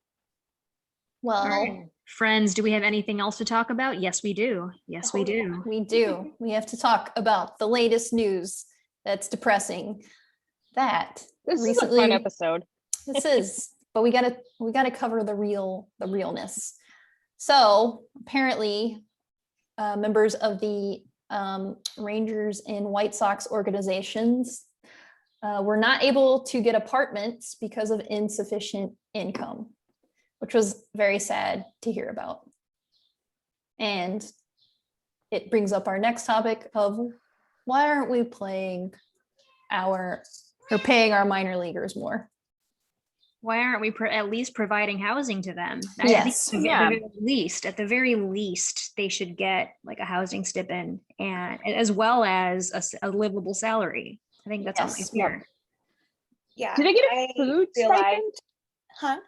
Well, All right. Friends, do we have anything else to talk about? Yes, we do. Yes, we do. we do. We have to talk about the latest news that's depressing. That this recently, is a fun episode. this is, but we gotta cover the realness. So apparently, members of the Rangers and White Sox organizations were not able to get apartments because of insufficient income, which was very sad to hear about. And it brings up our next topic of why aren't we paying our minor leaguers more? Why aren't we at least providing housing to them? I Yes. think Yeah. at the very least, they should get like a housing stipend and as well as a livable salary. I think that's Yes. only fair. Yeah. Do they get a I food realized- stipend? Huh?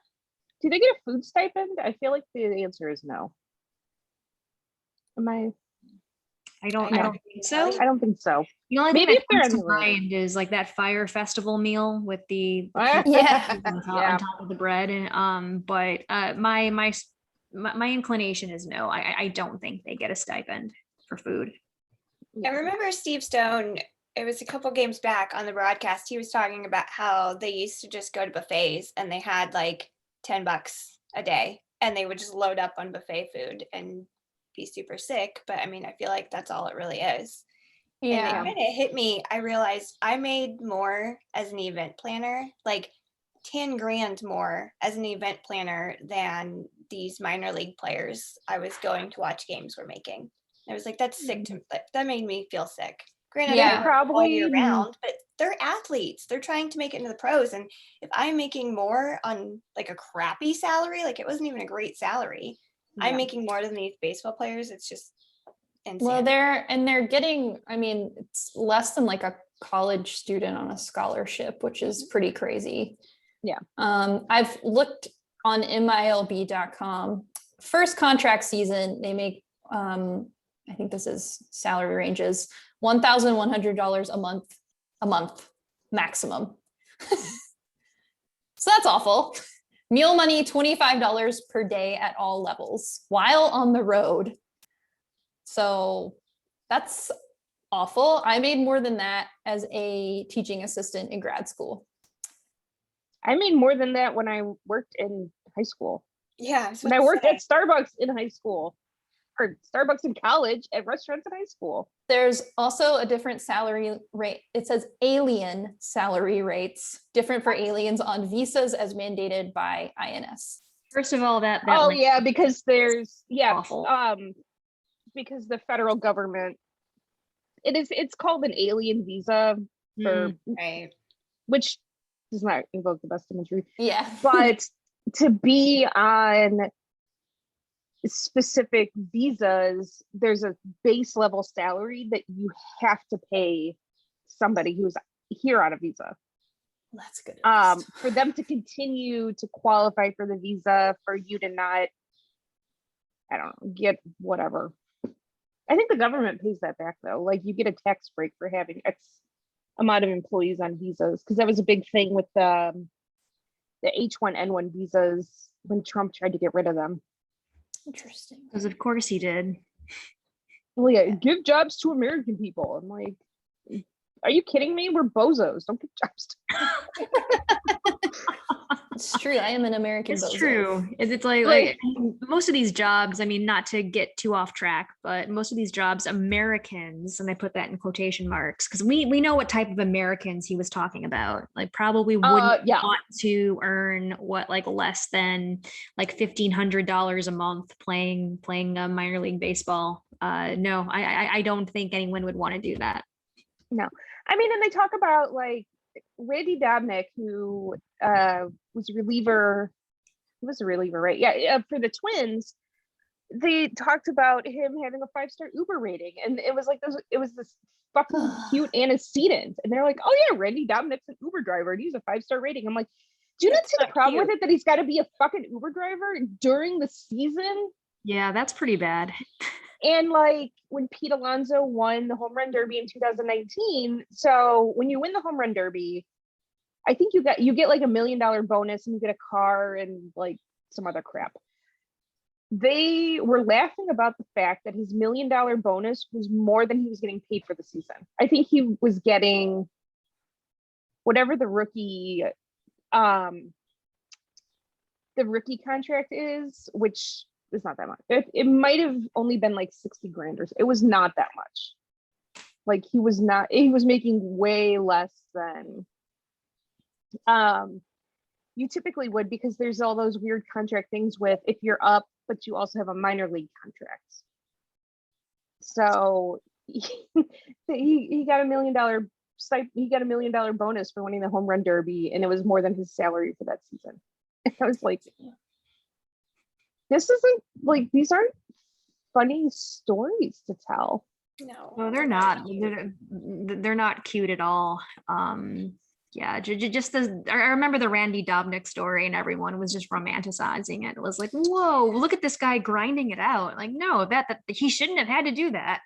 Do they get a food stipend? I feel like the answer is no. I don't I don't think so. I don't think so. The only Maybe thing if that they're comes in to the room. mind is like that fire festival meal with the Yeah. on top, Yeah. on top of the bread. But my inclination is no. I don't think they get a stipend for food. I remember Steve Stone, it was a couple games back on the broadcast, he was talking about how they used to just go to buffets and they had like $10 a day and they would just load up on buffet food and be super sick. But I mean, I feel like that's all it really is. And it Yeah. kind of hit me. I realized I made more as an event planner, like 10 grand more as an event planner than these minor league players I was going to watch games were making. And I was like, that's sick to me. That made me feel sick. Granted, Yeah. I work all Probably- year round, but they're athletes. They're trying to make it into the pros. And if I'm making more on like a crappy salary, like it wasn't even a great salary, I'm Yeah. making more than these baseball players. It's just insane. Well, they're getting, I mean, it's less than like a college student on a scholarship, which is pretty crazy. Yeah. I've looked on MiLB.com. First contract season, they make, I think this is salary ranges, $1,100 a month maximum. So that's awful. Meal money, $25 per day at all levels while on the road. So that's awful. I made more than that as a teaching assistant in grad school. I made more than that when I worked in high school. Yeah. When I worked at Starbucks in high school, or Starbucks in college, at restaurants in high school. There's also a different salary rate. It says alien salary rates, different for aliens on visas as mandated by INS. First of all, that Oh like, yeah, because there's awful. because the federal government, it's called an alien visa for Right. which does not invoke the best imagery. Yeah. But to be on specific visas, there's a base level salary that you have to pay somebody who's here on a visa. That's good. For them to continue to qualify for the visa, for you to not, I don't know, get whatever. I think the government pays that back though. Like you get a tax break for having X amount of employees on visas, because that was a big thing with the H1N1 visas when Trump tried to get rid of them. Interesting. because of course he did. Well, yeah, give jobs to American people. I'm like, are you kidding me? We're bozos. Don't give jobs to It's true. I am an American. It's bozo. true. It's like most of these jobs, I mean, not to get too off track, but most of these jobs, Americans, and I put that in quotation marks, because we know what type of Americans he was talking about. Like probably wouldn't want to earn what, like less than like $1,500 a month playing minor league baseball. No, I don't think anyone would want to do that. No, I mean, and they talk about like Randy Dobnak, who was a reliever. He was a reliever, right? Yeah, for the Twins. They talked about him having a 5-star Uber rating, and it was like it was this fucking cute antecedent. And they're like, "Oh yeah, Randy Dobnak's an Uber driver, and he's a 5-star rating." I'm like, do you not see the problem with it that he's got to be a fucking Uber driver during the season? Yeah, that's pretty bad. And like when Pete Alonso won the home run derby in 2019, so when you win the home run derby, I think you get like $1 million bonus, and you get a car and like some other crap. They were laughing about the fact that his $1 million bonus was more than he was getting paid for the season. I think he was getting whatever the rookie contract is, which is not that much. It might have only been like 60 grand or so. It was not that much. Like he was making way less than you typically would, because there's all those weird contract things with if you're up, but you also have a minor league contract. So he got $1 million he got $1 million bonus for winning the home run derby, and it was more than his salary for that season. And I was like, this isn't like, these aren't funny stories to tell. No, They're not. They're not cute at all. Yeah, just I remember the Randy Dobnak story, and everyone was just romanticizing it. It was like, whoa, look at this guy grinding it out. Like, no, that he shouldn't have had to do that.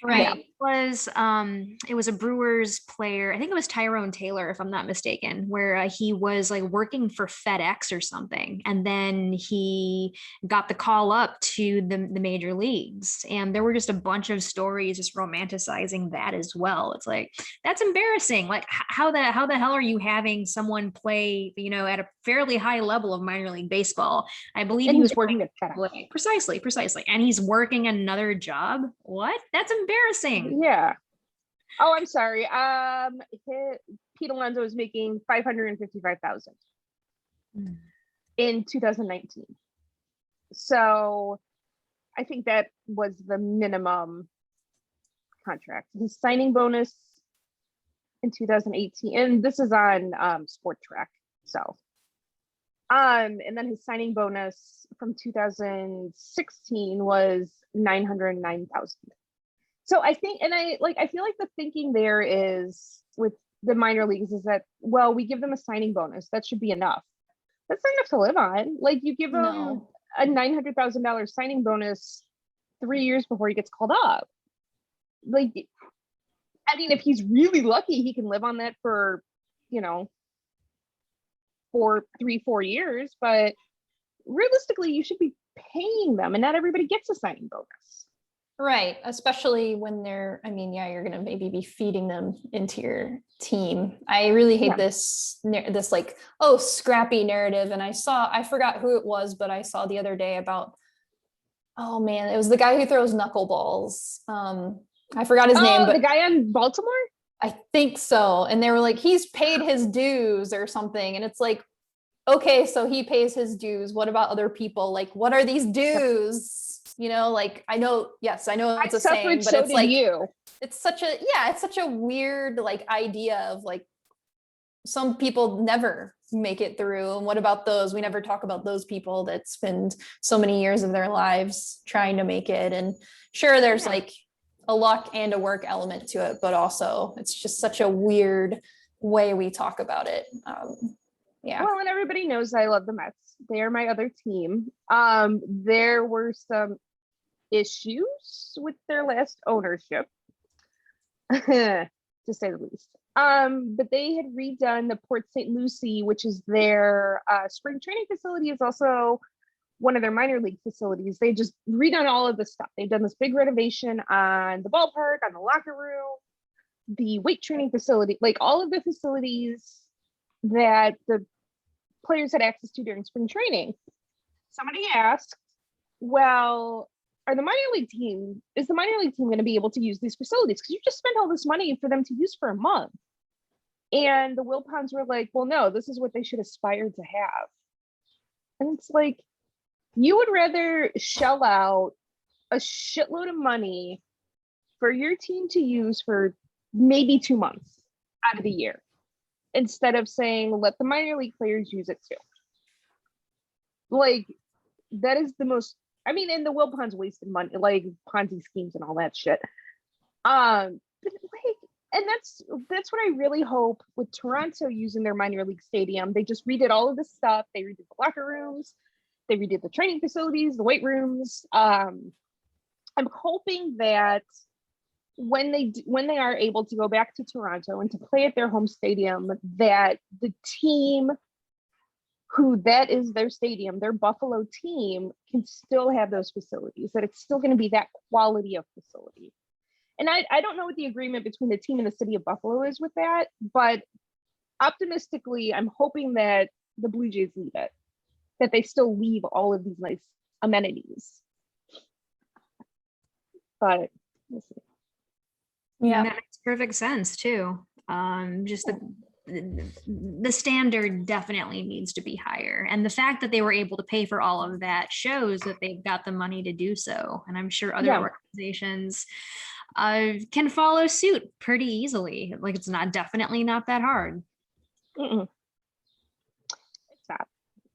Right. It was a Brewers player. I think it was Tyrone Taylor, if I'm not mistaken, where he was like working for FedEx or something. And then he got the call up to the major leagues. And there were just a bunch of stories just romanticizing that as well. It's like, that's embarrassing. Like how the hell are you having someone play, at a fairly high level of minor league baseball? I believe he was working at FedEx. Precisely. And he's working another job. What? That's embarrassing. Yeah. Oh, I'm sorry. Pete Alonso was making $555,000 in 2019. So I think that was the minimum contract. His signing bonus in 2018, and this is on Sport Track. So, and then his signing bonus from 2016 was $909,000. So I think, and I feel like the thinking there is with the minor leagues is that, well, we give them a signing bonus. That should be enough. That's not enough to live on. Like, you give him No. a $900,000 signing bonus 3 years before he gets called up. Like, I mean, if he's really lucky, he can live on that for, you know, for 4 years. But realistically, you should be paying them, and not everybody gets a signing bonus. Right. Especially when they're, I mean, yeah, you're going to maybe be feeding them into your team. I really hate this like, oh, scrappy narrative. And I forgot who it was, but I saw the other day about, oh man, it was the guy who throws knuckleballs. I forgot his name, but the guy on Baltimore? I think so. And they were like, he's paid his dues or something. And it's like, okay, so he pays his dues. What about other people? Like, what are these dues? You know, like, I know it's a saying, but it's like, it's such a weird like idea of like, some people never make it through. And what about those? We never talk about those people that spend so many years of their lives trying to make it. And sure, there's like a luck and a work element to it, but also it's just such a weird way we talk about it. Yeah. Well, and everybody knows I love the Mets. They are my other team. There were some issues with their last ownership, to say the least. But they had redone the Port St. Lucie, which is their spring training facility, is also one of their minor league facilities. They just redone all of this stuff. They've done this big renovation on the ballpark, on the locker room, the weight training facility, like all of the facilities that the players had access to during spring training. Somebody asked, well, is the minor league team going to be able to use these facilities? Because you just spent all this money for them to use for a month. And the Wilpons were like, well, no, this is what they should aspire to have. And it's like, you would rather shell out a shitload of money for your team to use for maybe 2 months out of the year, instead of saying, let the minor league players use it too. Like, that is the most, I mean, and the Wilpons wasted money, like Ponzi schemes and all that shit. But like, and that's what I really hope with Toronto using their minor league stadium. They just redid all of this stuff. They redid the locker rooms, they redid the training facilities, the weight rooms. I'm hoping that when they are able to go back to Toronto and to play at their home stadium, that the team who that is their stadium, their Buffalo team, can still have those facilities, that it's still going to be that quality of facility. And I don't know what the agreement between the team and the city of Buffalo is with that, but optimistically, I'm hoping that the Blue Jays leave it, that they still leave all of these nice amenities. But we'll see. Yeah, that makes perfect sense too. Just the standard definitely needs to be higher, and the fact that they were able to pay for all of that shows that they've got the money to do so. And I'm sure other organizations can follow suit pretty easily. Like, it's definitely not that hard. It's not.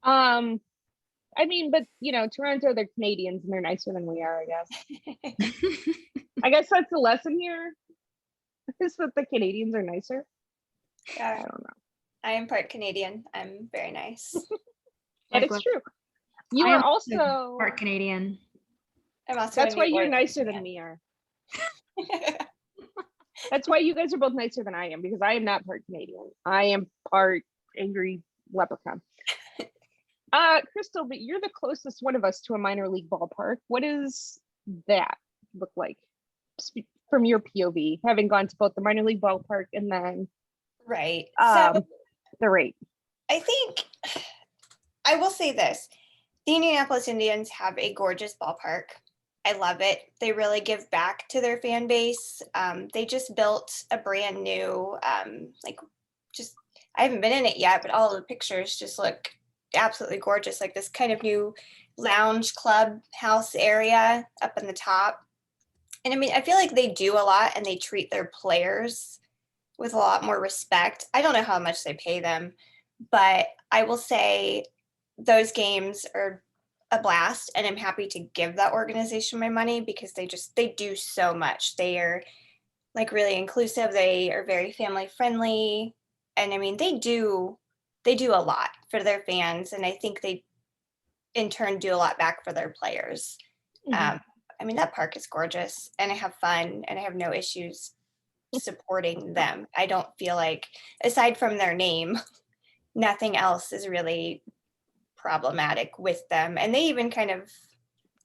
I mean, but you know, Toronto, they're Canadians and they're nicer than we are, I guess. I guess that's the lesson here, is that the Canadians are nicer. Yeah, I don't know. I am part Canadian. I'm very nice. That is true. You are also part Canadian. I'm also. That's why you're nicer than we are. That's why you guys are both nicer than I am, because I am not part Canadian. I am part angry leprechaun. Chrystal, but you're the closest one of us to a minor league ballpark. What does that look like from your POV, having gone to both the minor league ballpark and then right? So the rate? I think I will say this: the Indianapolis Indians have a gorgeous ballpark. I love it. They really give back to their fan base. They just built a brand new, I haven't been in it yet, but all of the pictures just look absolutely gorgeous. Like this kind of new lounge club house area up in the top. And I mean, I feel like they do a lot and they treat their players with a lot more respect. I don't know how much they pay them, but I will say those games are a blast, and I'm happy to give that organization my money because they do so much. They are like really inclusive. They are very family friendly. And I mean, they do they do a lot for their fans, and I think they in turn do a lot back for their players. Mhm. I mean, that park is gorgeous, and I have fun, and I have no issues supporting them. I don't feel like, aside from their name, nothing else is really problematic with them. And they even kind of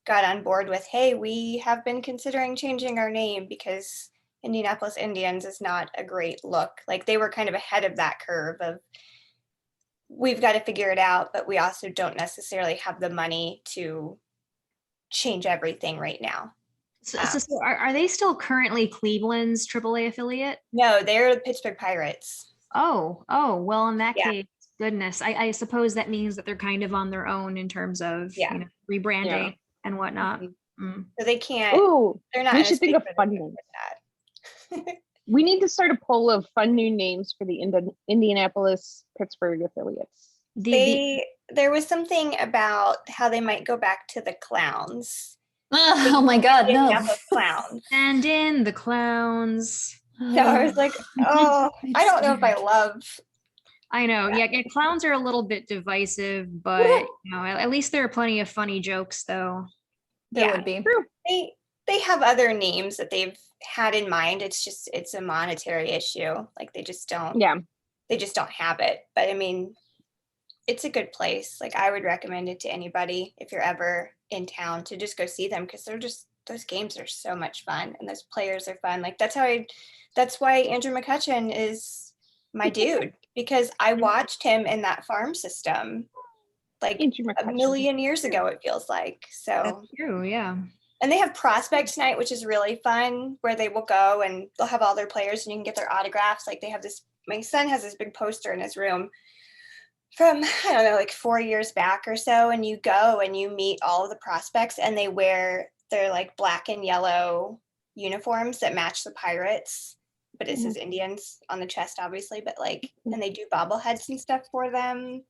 got on board with, hey, we have been considering changing our name because Indianapolis Indians is not a great look. Like, they were kind of ahead of that curve of, we've got to figure it out, but we also don't necessarily have the money to change everything right now. So are they still currently Cleveland's AAA affiliate? No, they're the Pittsburgh Pirates. Oh, well, in that Yeah. case, goodness, I suppose that means that they're kind of on their own in terms of rebranding and whatnot. So they can't. Ooh, They're not. we in a should think space of where fun they can names. do that. We need to start a poll of fun new names for the Indianapolis Pittsburgh affiliates. There was something about how they might go back to the clowns. Oh my God, no. Indianapolis Clowns. And in the clowns. So I was like, oh, I don't know if I love. I know. Yeah, clowns are a little bit divisive, but at least there are plenty of funny jokes, though. There would be. They have other names that they've had in mind. It's a monetary issue. Like, they just don't. Yeah. They just don't have it. But I mean, it's a good place. Like, I would recommend it to anybody if you're ever in town to just go see them, because those games are so much fun and those players are fun. Like, that's why Andrew McCutcheon is my dude, because I watched him in that farm system like a million years ago, it feels like. So that's true, yeah. And they have prospect night, which is really fun, where they will go and they'll have all their players and you can get their autographs. Like, they have this, my son has this big poster in his room from, I don't know, like 4 years back or so. And you go and you meet all of the prospects and they wear their like black and yellow uniforms that match the Pirates, but it says Indians on the chest, obviously, but like, and they do bobbleheads and stuff for them.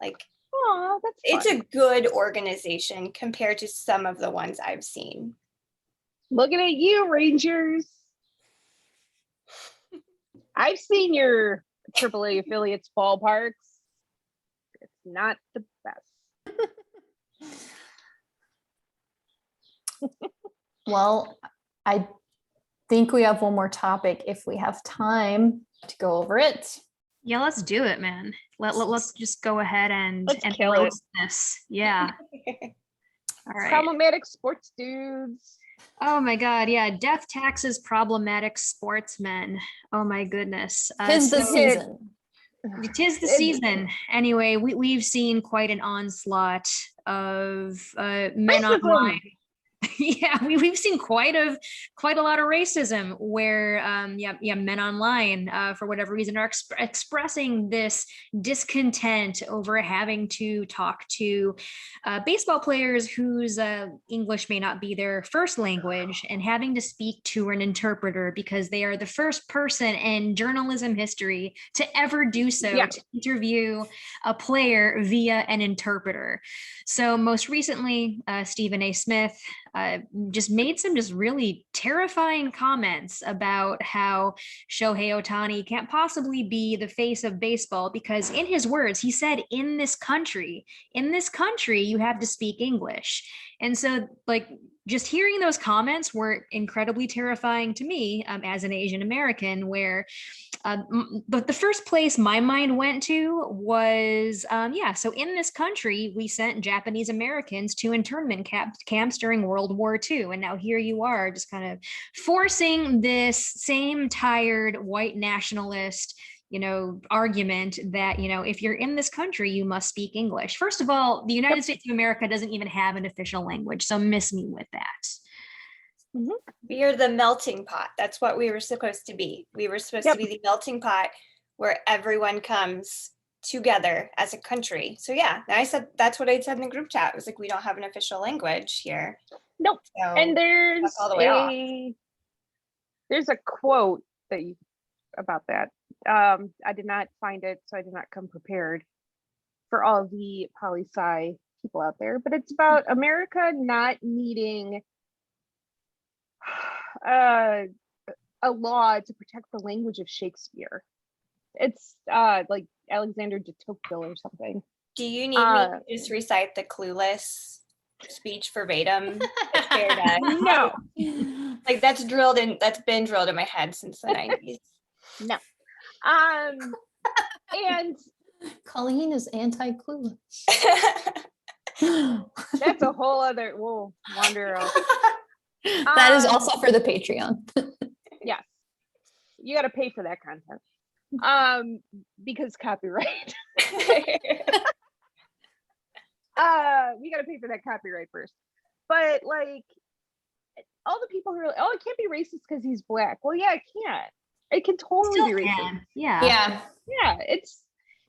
Like, oh, that's it's fun. a good organization compared to some of the ones I've seen. Looking at you, Rangers. I've seen your AAA affiliates ballparks. It's not the best. Well, I think we have one more topic if we have time to go over it. Yeah, let's do it, man. Let's just go ahead and kill it. roast this. Yeah. All right. Problematic sports dudes. Oh my God. Yeah. Death taxes problematic sportsmen. Oh my goodness. Tis the season. Tis the season. Anyway, we've seen quite an onslaught of men online. Yeah, we've seen quite a lot of racism where men online for whatever reason are expressing this discontent over having to talk to baseball players whose English may not be their first language and having to speak to an interpreter because they are the first person in journalism history to ever do so, to interview a player via an interpreter. So most recently, Stephen A. Smith just made some just really terrifying comments about how Shohei Ohtani can't possibly be the face of baseball because, in his words, he said, in this country, you have to speak English. And so, like, just hearing those comments were incredibly terrifying to me as an Asian American, where but the first place my mind went to was, so in this country, we sent Japanese Americans to internment camps during World War II. And now here you are just kind of forcing this same tired white nationalist argument that, if you're in this country, you must speak English. First of all, the United States of America doesn't even have an official language. So miss me with that. We are the melting pot. That's what we were supposed to be. We were supposed to be the melting pot where everyone comes together as a country. So yeah, I said, that's what I said in the group chat. It was like, we don't have an official language here. Nope. So and there's all the way there's a quote about that. I did not find it, so I did not come prepared for all the poli-sci people out there, but it's about America not needing a law to protect the language of Shakespeare. It's like Alexander de Tocqueville or something. Do you need me to just recite the Clueless speech verbatim? No. Like that's been drilled in my head since the 90s. No. And Colleen is anti-clueless. that's a whole other, we'll wander off. That is also for the Patreon. Yes. You got to pay for that content. Because copyright. We got to pay for that copyright first. But like all the people who are like, oh, it can't be racist because he's Black. Well, yeah, it can't. It can totally be racist. Yeah. It's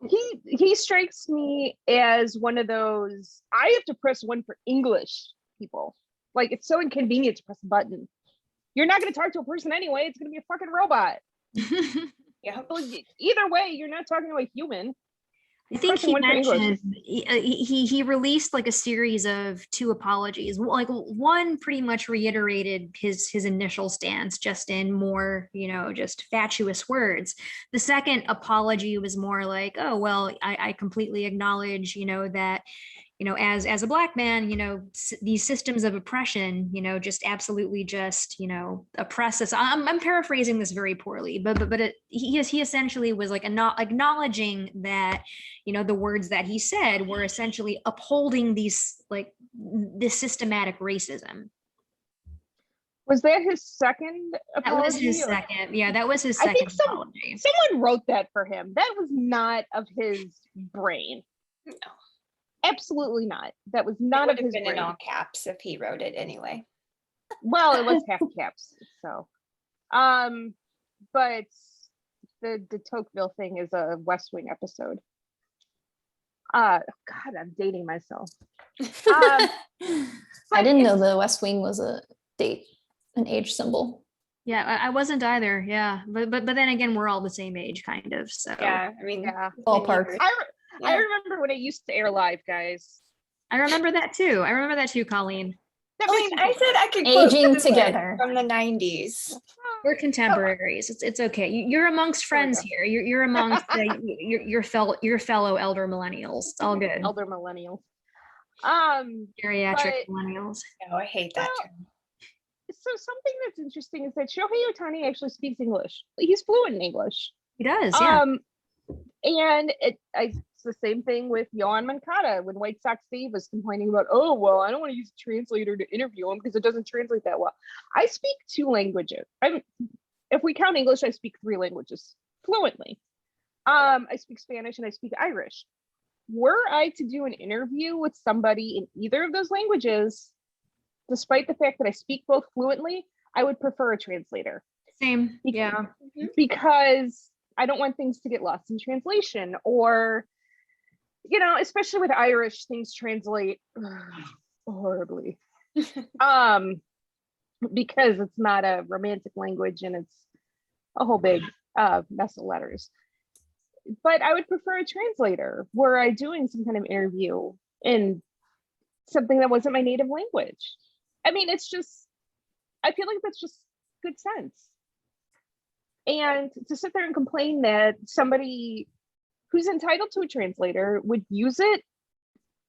he strikes me as one of those, I have to press one for English people. Like it's so inconvenient to press a button. You're not going to talk to a person anyway. It's going to be a fucking robot. Yeah. Well, either way, you're not talking to a human. I think he mentioned he released like a series of 2 apologies. Like one pretty much reiterated his initial stance, just in more, just fatuous words. The second apology was more like, oh, well, I completely acknowledge, that, as a Black man, these systems of oppression, just absolutely just, oppress us. I'm paraphrasing this very poorly, but he essentially was like acknowledging that, the words that he said were essentially upholding this systematic racism. Was that his second apology? That was his second. Yeah, that was his second apology. Someone wrote that for him. That was not of his brain. No. Absolutely not. That was not of his brain. It would have been in all caps if he wrote it anyway. Well, it was half caps. So, but the de Tocqueville thing is a West Wing episode. God, I'm dating myself. I didn't know the West Wing was an age symbol. Yeah, I wasn't either. Yeah, but then again, we're all the same age, kind of. So yeah, I mean, ballpark. I remember when it used to air live, guys. I remember that too. Colleen. I said I could aging together from the 90s. We're contemporaries. It's okay. You're amongst friends here. You're amongst your fellow elder millennials. It's all good. Elder millennials. Geriatric millennials. No, I hate that term. So something that's interesting is that Shohei Ohtani actually speaks English. He's fluent in English. He does, yeah. And it's the same thing with Yohan Moncada when White Sox Dave was complaining about, oh, well, I don't want to use a translator to interview him because it doesn't translate that well. I speak 2 languages. If we count English, I speak 3 languages fluently. I speak Spanish and I speak Irish. Were I to do an interview with somebody in either of those languages, despite the fact that I speak both fluently, I would prefer a translator. Same, yeah. Because I don't want things to get lost in translation, or, especially with Irish, things translate horribly. Because it's not a romantic language and it's a whole big mess of letters. But I would prefer a translator were I doing some kind of interview in something that wasn't my native language. I mean, it's just, I feel like that's just good sense. And to sit there and complain that somebody who's entitled to a translator would use it,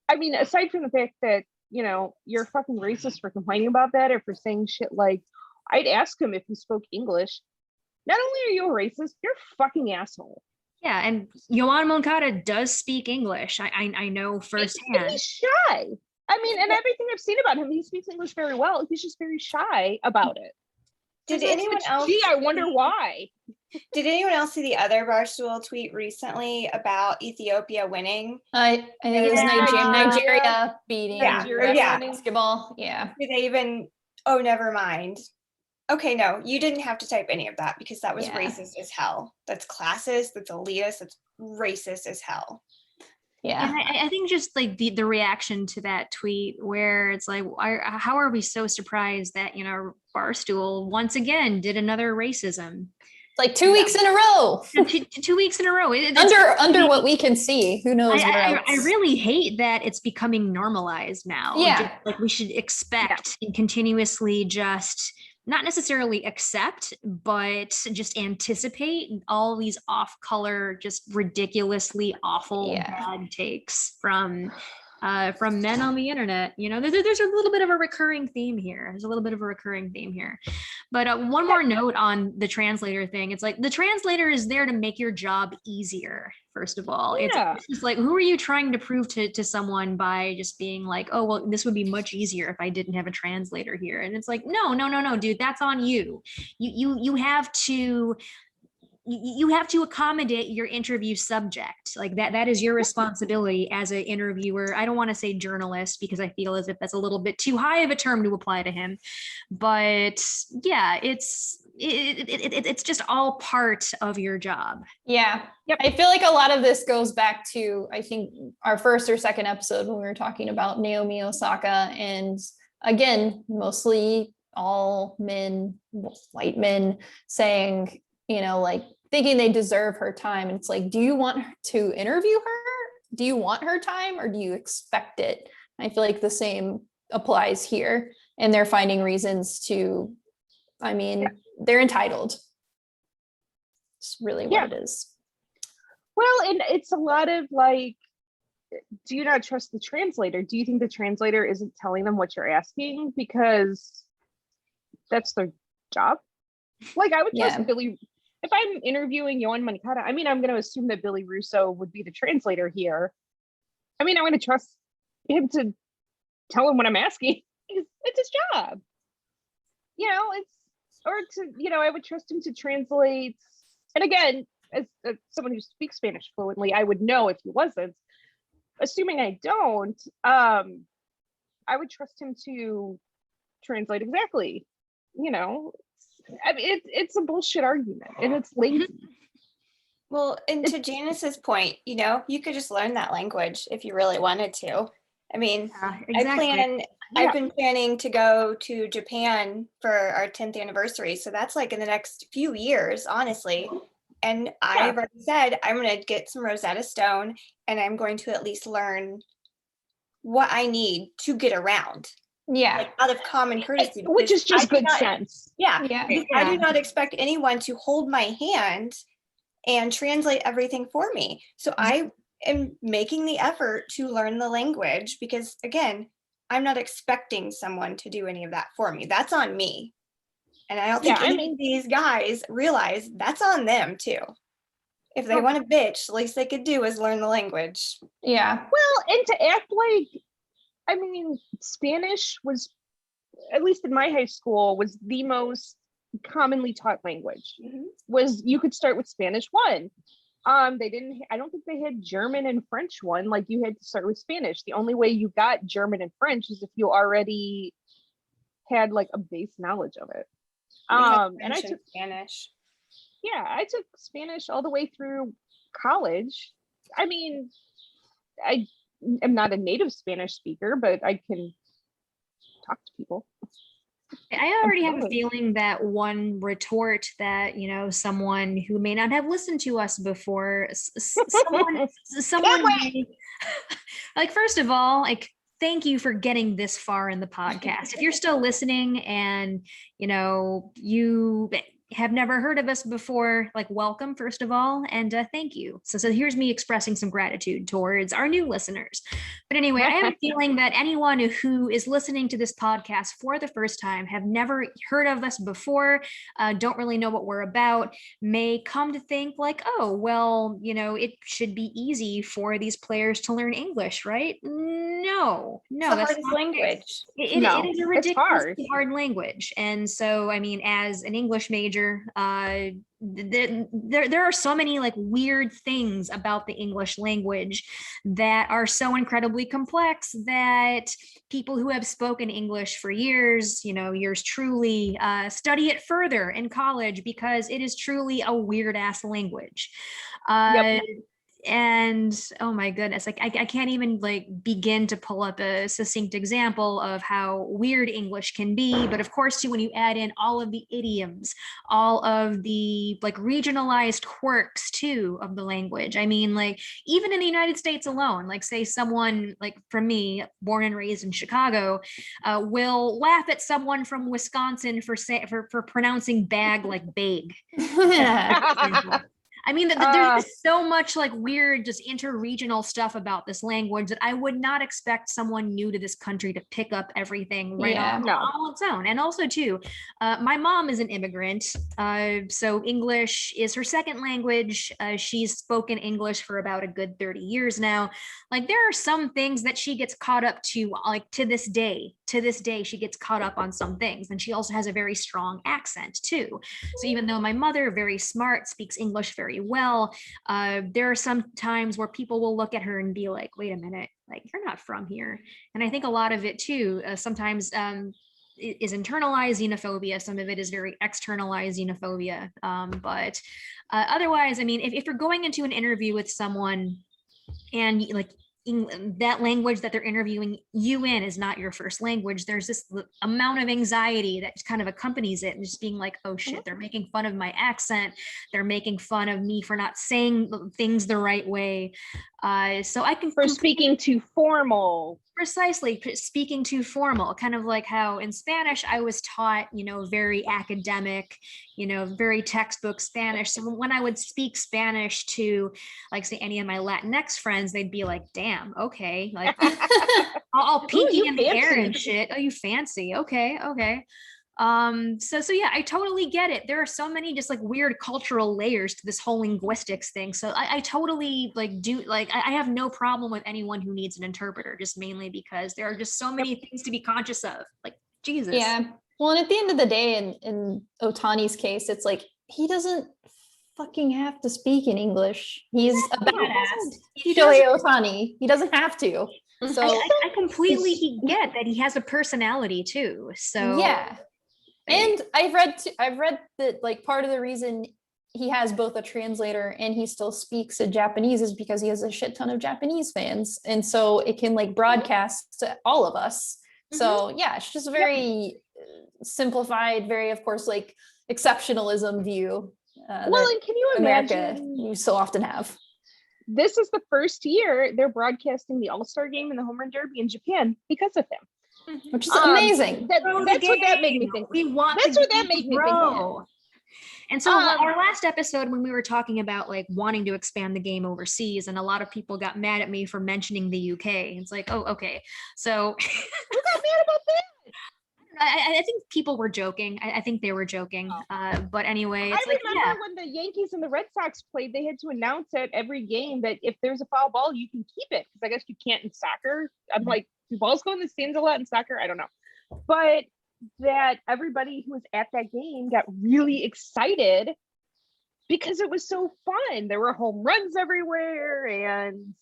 I mean, aside from the fact that, you're fucking racist for complaining about that, or for saying shit like, I'd ask him if he spoke English. Not only are you a racist, you're a fucking asshole. Yeah, and Yohan Moncada does speak English. I know firsthand. And he's shy. I mean, and everything I've seen about him, he speaks English very well. He's just very shy about it. Did anyone else? Gee, I wonder why. Did anyone else see the other Barstool tweet recently about Ethiopia winning? I think it was Nigeria beating basketball. Yeah. Did they even? Oh, never mind. Okay, no, you didn't have to type any of that because that was racist as hell. That's classist. That's elitist. That's racist as hell. Yeah, and I think just like the reaction to that tweet, where it's like, how are we so surprised that Barstool once again did another racism? Like 2 weeks in a row. 2 weeks in a row. Under what we can see, who knows where else. I really hate that it's becoming normalized now. Yeah, like we should expect and continuously just not necessarily accept, but just anticipate all these off-color, just ridiculously awful bad takes from men on the internet. You know, there's a little bit of a recurring theme here. But one more note on the translator thing. It's like the translator is there to make your job easier. First of all, it's just like, who are you trying to prove to someone by just being like, oh, well, this would be much easier if I didn't have a translator here. And it's like, no, dude, that's on you. You have to accommodate your interview subject. Like that is your responsibility as an interviewer. I don't want to say journalist because I feel as if that's a little bit too high of a term to apply to him. But yeah, it's just all part of your job. Yeah. Yep. I feel like a lot of this goes back to, I think, our first or second episode when we were talking about Naomi Osaka, and again, mostly all men, white men, saying, you know, like thinking they deserve her time. And it's like, do you want to interview her? Do you want her time, or do you expect it? I feel like the same applies here, and they're finding reasons to, I mean, they're entitled. It's really what it is. Well, and it's a lot of like, do you not trust the translator? Do you think the translator isn't telling them what you're asking because that's their job? Like, I would trust Billy. If I'm interviewing Yohan Moncada, I mean, I'm going to assume that Billy Russo would be the translator here. I mean, I'm going to trust him to tell him what I'm asking. It's his job. You know, I would trust him to translate. And again, as someone who speaks Spanish fluently, I would know if he wasn't. Assuming I don't, I would trust him to translate exactly. You know, I mean, it's a bullshit argument, and it's lazy. Well, and to Janice's point, you know, you could just learn that language if you really wanted to. I mean, exactly. I've been planning to go to Japan for our 10th anniversary. So that's like in the next few years, honestly. And I've already said I'm going to get some Rosetta Stone, and I'm going to at least learn what I need to get around. Yeah. Like, out of common courtesy. Which is just good sense. Yeah. I do not expect anyone to hold my hand and translate everything for me. So I am making the effort to learn the language because, again, I'm not expecting someone to do any of that for me. That's on me. And I don't think any of these guys realize that's on them too. If they want to bitch, the least they could do is learn the language. Yeah. Well, and to act like, I mean, Spanish was, at least in my high school, was the most commonly taught language. Was you could start with Spanish 1. I don't think they had German and French 1. Like, you had to start with Spanish. The only way you got German and French is if you already had like a base knowledge of it. And I took Spanish. Yeah, I took Spanish all the way through college. I mean, I am not a native Spanish speaker, but I can talk to people. I already have a feeling that one retort that, you know, someone who may not have listened to us before, someone may, like, first of all, like, thank you for getting this far in the podcast. If you're still listening and, you know, you have never heard of us before, like, welcome, first of all, and thank you. So here's me expressing some gratitude towards our new listeners. But anyway, I have a feeling that anyone who is listening to this podcast for the first time, have never heard of us before, don't really know what we're about, may come to think like, oh, well, you know, it should be easy for these players to learn English, right? No, that's not language. It is a ridiculously hard language. And so, I mean, as an English major, there are so many like weird things about the English language that are so incredibly complex that people who have spoken English for years, you know, yours truly, study it further in college because it is truly a weird ass language. And oh my goodness, like I can't even like begin to pull up a succinct example of how weird English can be. But of course, too, when you add in all of the idioms, all of the like regionalized quirks too of the language. I mean, like even in the United States alone, like say someone like from me, born and raised in Chicago, will laugh at someone from Wisconsin for pronouncing bag like bag. I mean, there's just so much like weird, just interregional stuff about this language that I would not expect someone new to this country to pick up everything right on its own. And also, too, my mom is an immigrant, so English is her second language. She's spoken English for about a good 30 years now. Like, there are some things that she gets caught up to, like to this day. To this day, she gets caught up on some things, and she also has a very strong accent too. So even though my mother, very smart, speaks English very well, there are some times where people will look at her and be like, wait a minute, like you're not from here. And I think a lot of it too, sometimes is internalized xenophobia. Some of it is very externalized xenophobia. But otherwise, I mean, if you're going into an interview with someone and like that language that they're interviewing you in is not your first language, there's this amount of anxiety that kind of accompanies it, and just being like, oh shit, they're making fun of my accent, they're making fun of me for not saying things the right way. So I can speaking too formal. Precisely, speaking too formal, kind of like how in Spanish I was taught, very academic, very textbook Spanish. So when I would speak Spanish to, like, say, any of my Latinx friends, they'd be like, damn, okay, like I'll pinky in the air and shit. Oh, you fancy. Okay. So yeah, I totally get it. There are so many just like weird cultural layers to this whole linguistics thing. So I totally I have no problem with anyone who needs an interpreter, just mainly because there are just so many things to be conscious of. Like, Jesus. Yeah. Well, and at the end of the day, in Otani's case, it's like he doesn't fucking have to speak in English. He's a badass. He's Shohei Otani. He doesn't have to. So I completely get that he has a personality too. So yeah. And I've read that like part of the reason he has both a translator and he still speaks in Japanese is because he has a shit ton of Japanese fans, and so it can like broadcast to all of us. So yeah, it's just a very simplified, very, of course, like exceptionalism view. Well, and can you imagine? You so often have. This is the first year they're broadcasting the All-Star game and the Home Run Derby in Japan because of him. Which is amazing. That's what that made me think. That's what that made me think. And so our last episode, when we were talking about like wanting to expand the game overseas, and a lot of people got mad at me for mentioning the UK. It's like, oh, okay. So who got mad about that? I think people were joking. I think they were joking. But anyway, it's remember when the Yankees and the Red Sox played, they had to announce at every game that if there's a foul ball, you can keep it. Because I guess you can't in soccer. I'm like, do balls go in the stands a lot in soccer? I don't know. But that everybody who was at that game got really excited because it was so fun. There were home runs everywhere and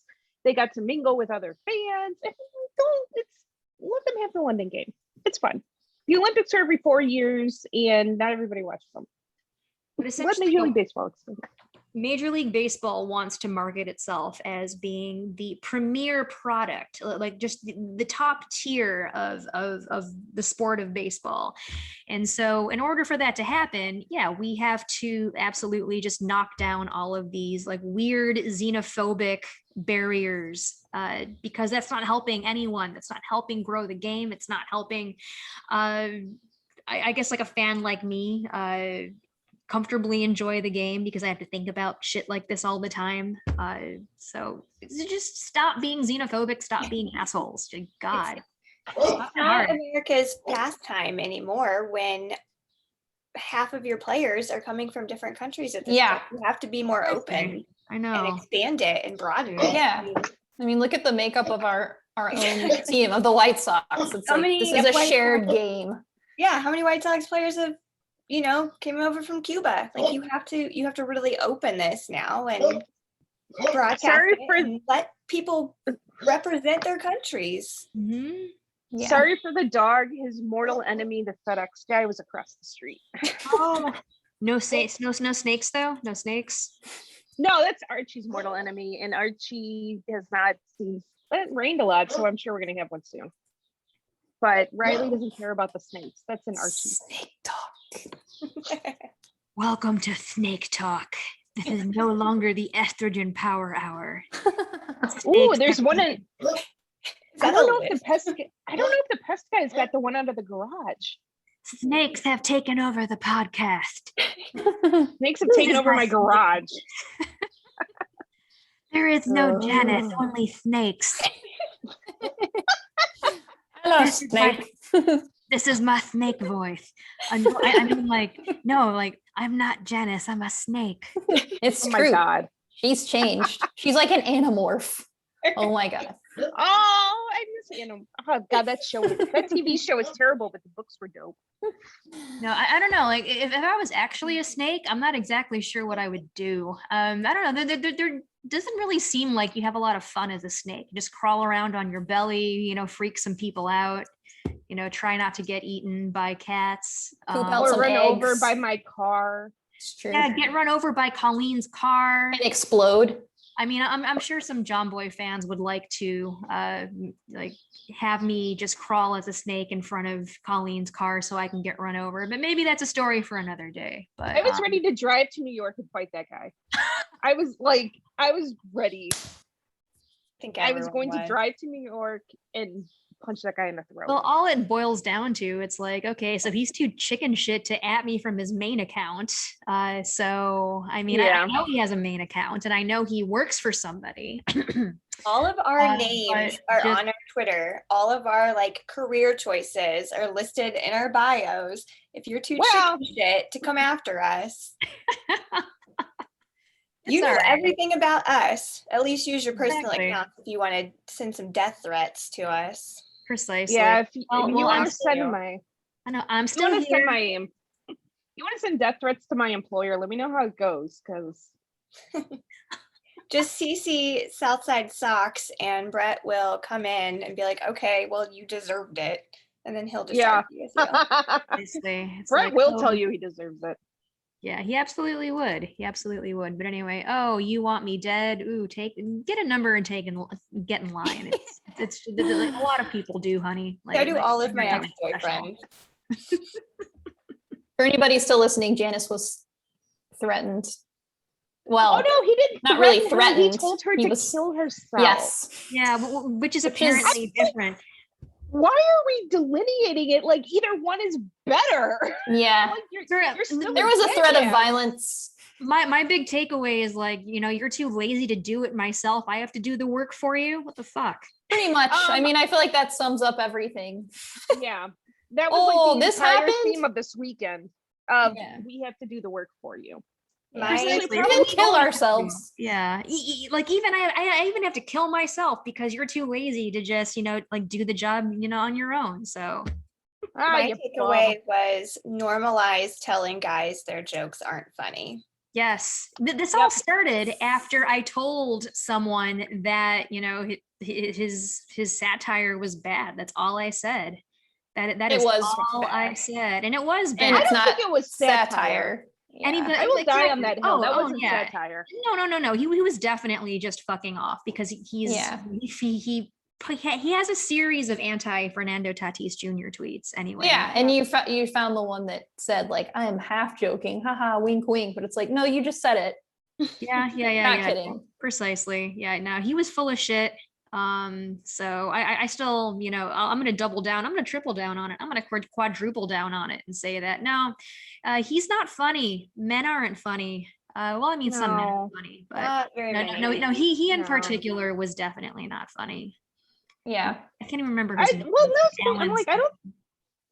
they got to mingle with other fans. Let them have the London game. It's fun. The Olympics are every 4 years and not everybody watches them. But let Major League Baseball explain. Major League Baseball wants to market itself as being the premier product, like just the top tier of the sport of baseball. And so in order for that to happen, yeah, we have to absolutely just knock down all of these like weird xenophobic barriers, because that's not helping anyone. That's not helping grow the game. It's not helping, I guess, like a fan like me, comfortably enjoy the game, because I have to think about shit like this all the time. So just stop being xenophobic, stop being assholes. God. It's not America's pastime anymore when half of your players are coming from different countries at this point. You have to be more open. I know. And expand it and broaden it. Yeah. I mean, look at the makeup of our own team of the White Sox. It's this is a shared game. Yeah, how many White Sox players have came over from Cuba? Like you have to really open this now and broadcast and let people represent their countries. Mm-hmm. Yeah. Sorry for the dog. His mortal enemy, the FedEx guy, was across the street. No snakes though. No snakes. No, that's Archie's mortal enemy, and Archie has not seen. It rained a lot, so I'm sure we're gonna have one soon. But Riley doesn't care about the snakes. That's an Archie. Snake talk. Welcome to Snake Talk. This is no longer the Estrogen Power Hour. Ooh, there's one in. Is I that don't a know if list? the pest. I don't know if the pest guy's got the one under the garage. Snakes have taken over the podcast. Snakes have taken over my garage. There is no Janice, only snakes. Hello, This is my- Snake. This is my snake voice. I mean, like, I'm not Janice, I'm a snake. It's Oh my true. god. She's changed. She's like an anamorph. Oh my god. Oh, I miss Anna. Oh god, that TV show is terrible, but the books were dope. No, I don't know. Like, if I was actually a snake, I'm not exactly sure what I would do. I don't know. There doesn't really seem like you have a lot of fun as a snake. You just crawl around on your belly, freak some people out. Try not to get eaten by cats. Poop out Or some run over eggs. by my car. It's true. Yeah, get run over by Colleen's car. And explode. I mean, I'm sure some John Boy fans would like to have me just crawl as a snake in front of Colleen's car so I can get run over. But maybe that's a story for another day. But I was ready to drive to New York and fight that guy. I was ready. I was going to drive to New York and punch that guy in the throat. Well, all it boils down to, it's like, okay, so he's too chicken shit to at me from his main account. So, I mean, Yeah. I know he has a main account and I know he works for somebody. All of our but names are just- on our Twitter. All of our career choices are listed in our bios. If you're too Well- chicken shit to come after us, It's you know all right. everything about us. At least use your personal Exactly. account if you want to send some death threats to us. Precisely. Yeah, if you Well, want I'm to send you. my, I know, I'm you still want to send here. you want to send death threats to my employer, let me know how it goes, because Just CC Southside Socks and Brett will come in and be like, okay, well, you deserved it. And then he'll just Yeah. argue with you. Precisely. It's Brett like, will oh, tell you he deserves it. Yeah, he absolutely would. He absolutely would. But anyway, oh, you want me dead? Ooh, get a number and get in line. It's like a lot of people do, honey. So do all of my you're not ex-boyfriends. For anybody still listening, Janice was threatened. Well, Oh no, he didn't. not really her. He threatened. told her He to was- kill herself. yes. Yeah, which is Which is- apparently different. Why are we delineating it like either one is better? Yeah. Like, you're There- still There was a threat of dead. violence. My big takeaway is like, you're too lazy to do it myself. I have to do the work for you. What the fuck? Pretty much. I Um, mean, I feel like that sums up everything. Yeah, that was Oh, like the this entire happened? theme of this weekend. Yeah. We have to do the work for you. My- Precisely. We didn't kill ourselves. Yeah. Like even I even have to kill myself because you're too lazy to just, do the job, on your own. So My you takeaway was normalize telling guys their jokes aren't funny. yes, this all started after I told someone that, his satire was bad. That's all I said. That It is was all I bad. said. And it was And bad. I it's don't not think it was satire. Yeah. Anybody- I will like, die yeah, on that hill. That oh, wasn't yeah. satire. No. He was definitely just fucking off because he's Yeah. he has a series of anti-Fernando Tatis Jr. tweets anyway. Yeah, and you found the one that said like, "I am half joking, haha, wink, wink," but it's like, no, you just said it. Yeah. Not kidding. Precisely. Yeah. No, he was full of shit. So I still, I'm gonna double down. I'm gonna triple down on it. I'm gonna quadruple down on it and say that no, he's not funny. Men aren't funny. Well, I mean, some men are No. funny, but Not very many. no. He in No. particular was definitely not funny. Yeah. I can't even remember I, his well, name. no, I'm Alan's- like, I don't.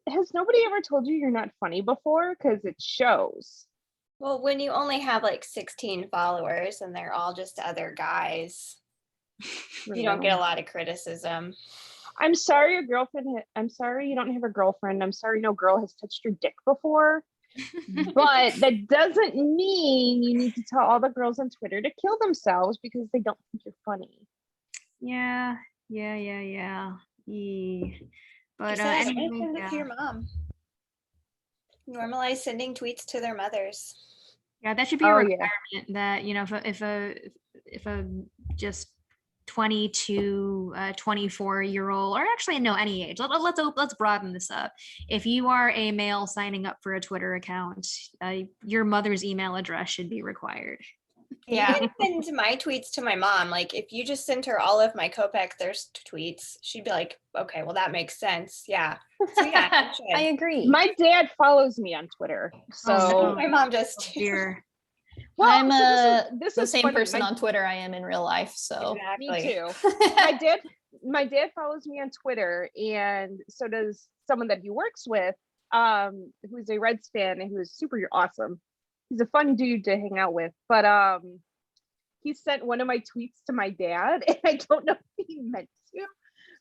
Has nobody ever told you you're not funny before? Because it shows. Well, when you only have 16 followers and they're all just other guys, you don't get a lot of criticism. I'm sorry your girlfriend. I'm sorry you don't have a girlfriend. I'm sorry no girl has touched your dick before. But that doesn't mean you need to tell all the girls on Twitter to kill themselves because they don't think you're funny. Yeah. But Besides, anyway, send it yeah. to your mom. Normalize sending tweets to their mothers. Yeah, that should be a Oh, yeah. requirement that, if a just 20 to 24-year-old, or actually no, any age. Let's broaden this up. If you are a male signing up for a Twitter account, your mother's email address should be required. Yeah. You can send my tweets to my mom. Like if you just sent her all of my Kopek thirst tweets, she'd be like, okay, well that makes sense. Yeah. So yeah, you I should. agree. My dad follows me on Twitter, so no. My mom does Oh, too. dear. well, I'm so this the is same funny. person on Twitter I am in real life. So Me Exactly. too. My dad follows me on Twitter, and so does someone that he works with, who's a Reds fan and who is super awesome. He's a fun dude to hang out with, but he sent one of my tweets to my dad, and I don't know if he meant to,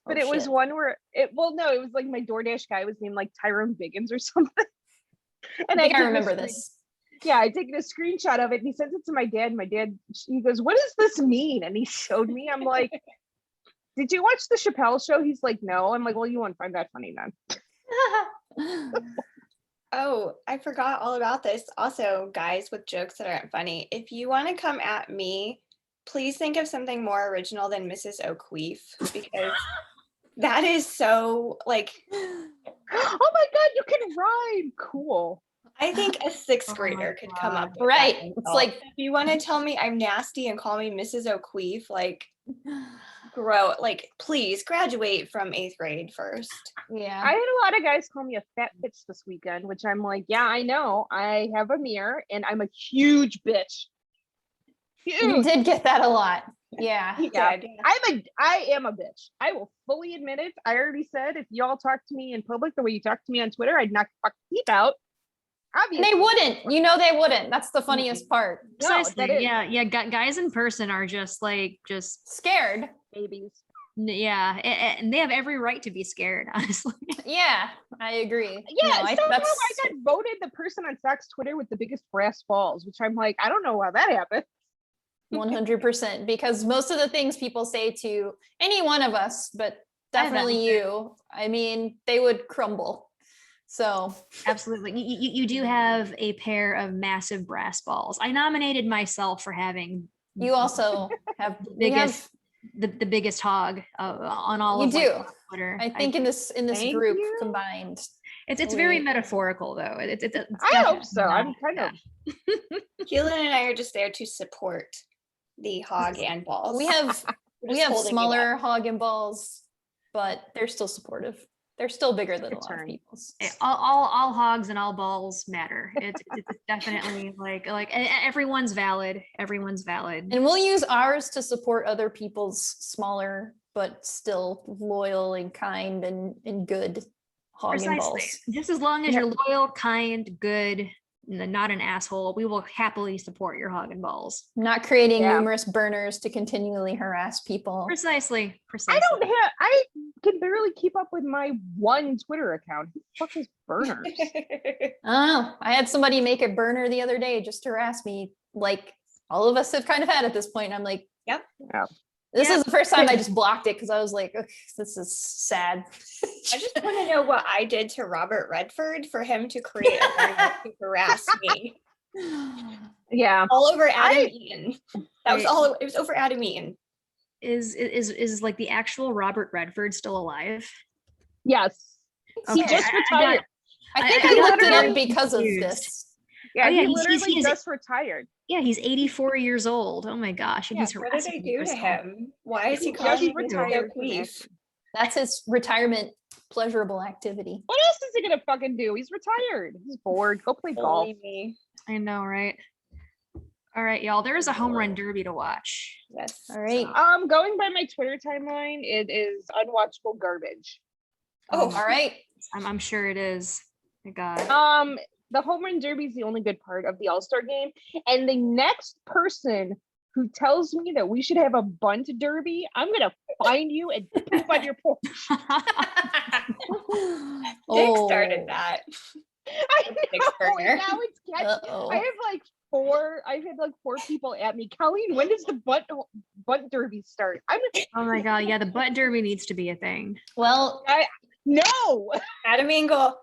but Oh, it was shit. one where it was like my DoorDash guy was named like Tyrone Biggins or something. And I think I taken a remember screen- this. Yeah, I taken a screenshot of it, and he sends it to my dad. And my dad, he goes, "What does this mean?" And he showed me. I'm like, "Did you watch the Chappelle show?" He's like, "No." I'm like, "Well, you won't find that funny then." Oh, I forgot all about this. Also, guys with jokes that aren't funny, if you want to come at me, please think of something more original than Mrs. O'Queef, because that is so like, Oh my God, you can rhyme! Cool. I think a sixth Oh my grader could come up God. with Right. that It's insult. like If you want to tell me I'm nasty and call me Mrs. O'Queef, like, please graduate from 8th grade first. yeah. I had a lot of guys call me a fat bitch this weekend, which I'm like, yeah, I know. I have a mirror, and I'm a huge bitch. You Huge. did get that a lot. Yeah. He Yeah. did. I am a bitch. I will fully admit it. I already said if y'all talk to me in public the way you talk to me on Twitter, I'd knock your fucking teeth out. And Obviously. they wouldn't. They wouldn't. That's the funniest part. No, Precisely. that is Yeah. Guys in person are just Scared. babies. yeah, and they have every right to be scared, honestly. Yeah, I agree. Yeah, No, somehow that's I got voted the person on Fox Twitter with the biggest brass balls, which I'm like, I don't know how that happened. 100%, because most of the things people say to any one of us, but definitely you, I mean, they would crumble. So Absolutely. You do have a pair of massive brass balls. I nominated myself for having you also have the biggest hog on all You of do. Twitter. I think in this Thank group you. combined. it's very we- metaphorical though. It's I hope so. definitely I'm not- kind of Keelan and I are just there to support the hog and balls. We have We're we just have holding you smaller up. hog and balls, but they're still supportive. They're still bigger than a Good lot of turn. people's. all hogs and all balls matter. It's definitely like everyone's valid. Everyone's valid. And we'll use ours to support other people's smaller but still loyal and kind and good hog and Precisely. balls. Just as long as Yeah. you're loyal, kind, good, not an asshole, we will happily support your hog and balls. Not creating Yeah. numerous burners to continually harass people. Precisely. I can barely keep up with my one Twitter account. Who the fuck is burners? I don't know. I had somebody make a burner the other day just to harass me, like all of us have kind of had at this point. I'm like, Yep. Yeah. This Yeah. is the first time I just blocked it because I was like, okay, this is sad. I just want to know what I did to Robert Redford for him to create a burner to harass me. Yeah. All over Adam Eaton. That was all. It was over Adam Eaton. Is like the actual Robert Redford still alive? Yes. He Okay, just I retired. I think I I, got looked it up very because of confused. this. Yeah, Oh, yeah, he he's- literally he's- just retired. Yeah, he's 84 years old. Oh my gosh. And Yeah, he's What did harassing they do to people. him? Why is he He calling just me retired from Queef? acting. That's his retirement pleasurable activity. What else is he gonna fucking do? He's retired. He's bored. Go play golf. Only me. I know, right? All right, y'all. There is a home run derby to watch. Yes. All right. Going by my Twitter timeline, it is unwatchable garbage. Oh, All right. I'm sure it is. My God. The home run derby is the only good part of the All-Star game. And the next person who tells me that we should have a bunt derby, I'm gonna find you and poop on your porch. Dick started that. I Dick's know, burner. and now it's catching. Uh-oh. I had like four people at me. Colleen, when does the bunt derby start? Oh my God. Yeah, the butt derby needs to be a thing. Well, No. Adam Engel.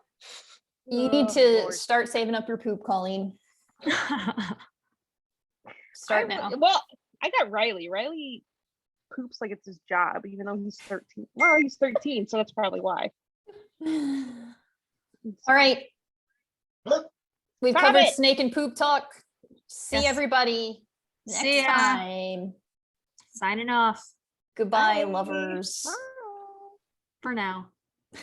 you need Oh, to Lord. start saving up your poop, Colleen. Start now. Well, I got Riley. Riley poops like it's his job, even though he's 13. Well, he's 13, so that's probably why. All right. We've Got covered it. snake and poop talk. See Yes. everybody See next ya. time. Signing off Goodbye, Bye. lovers. Bye. for now.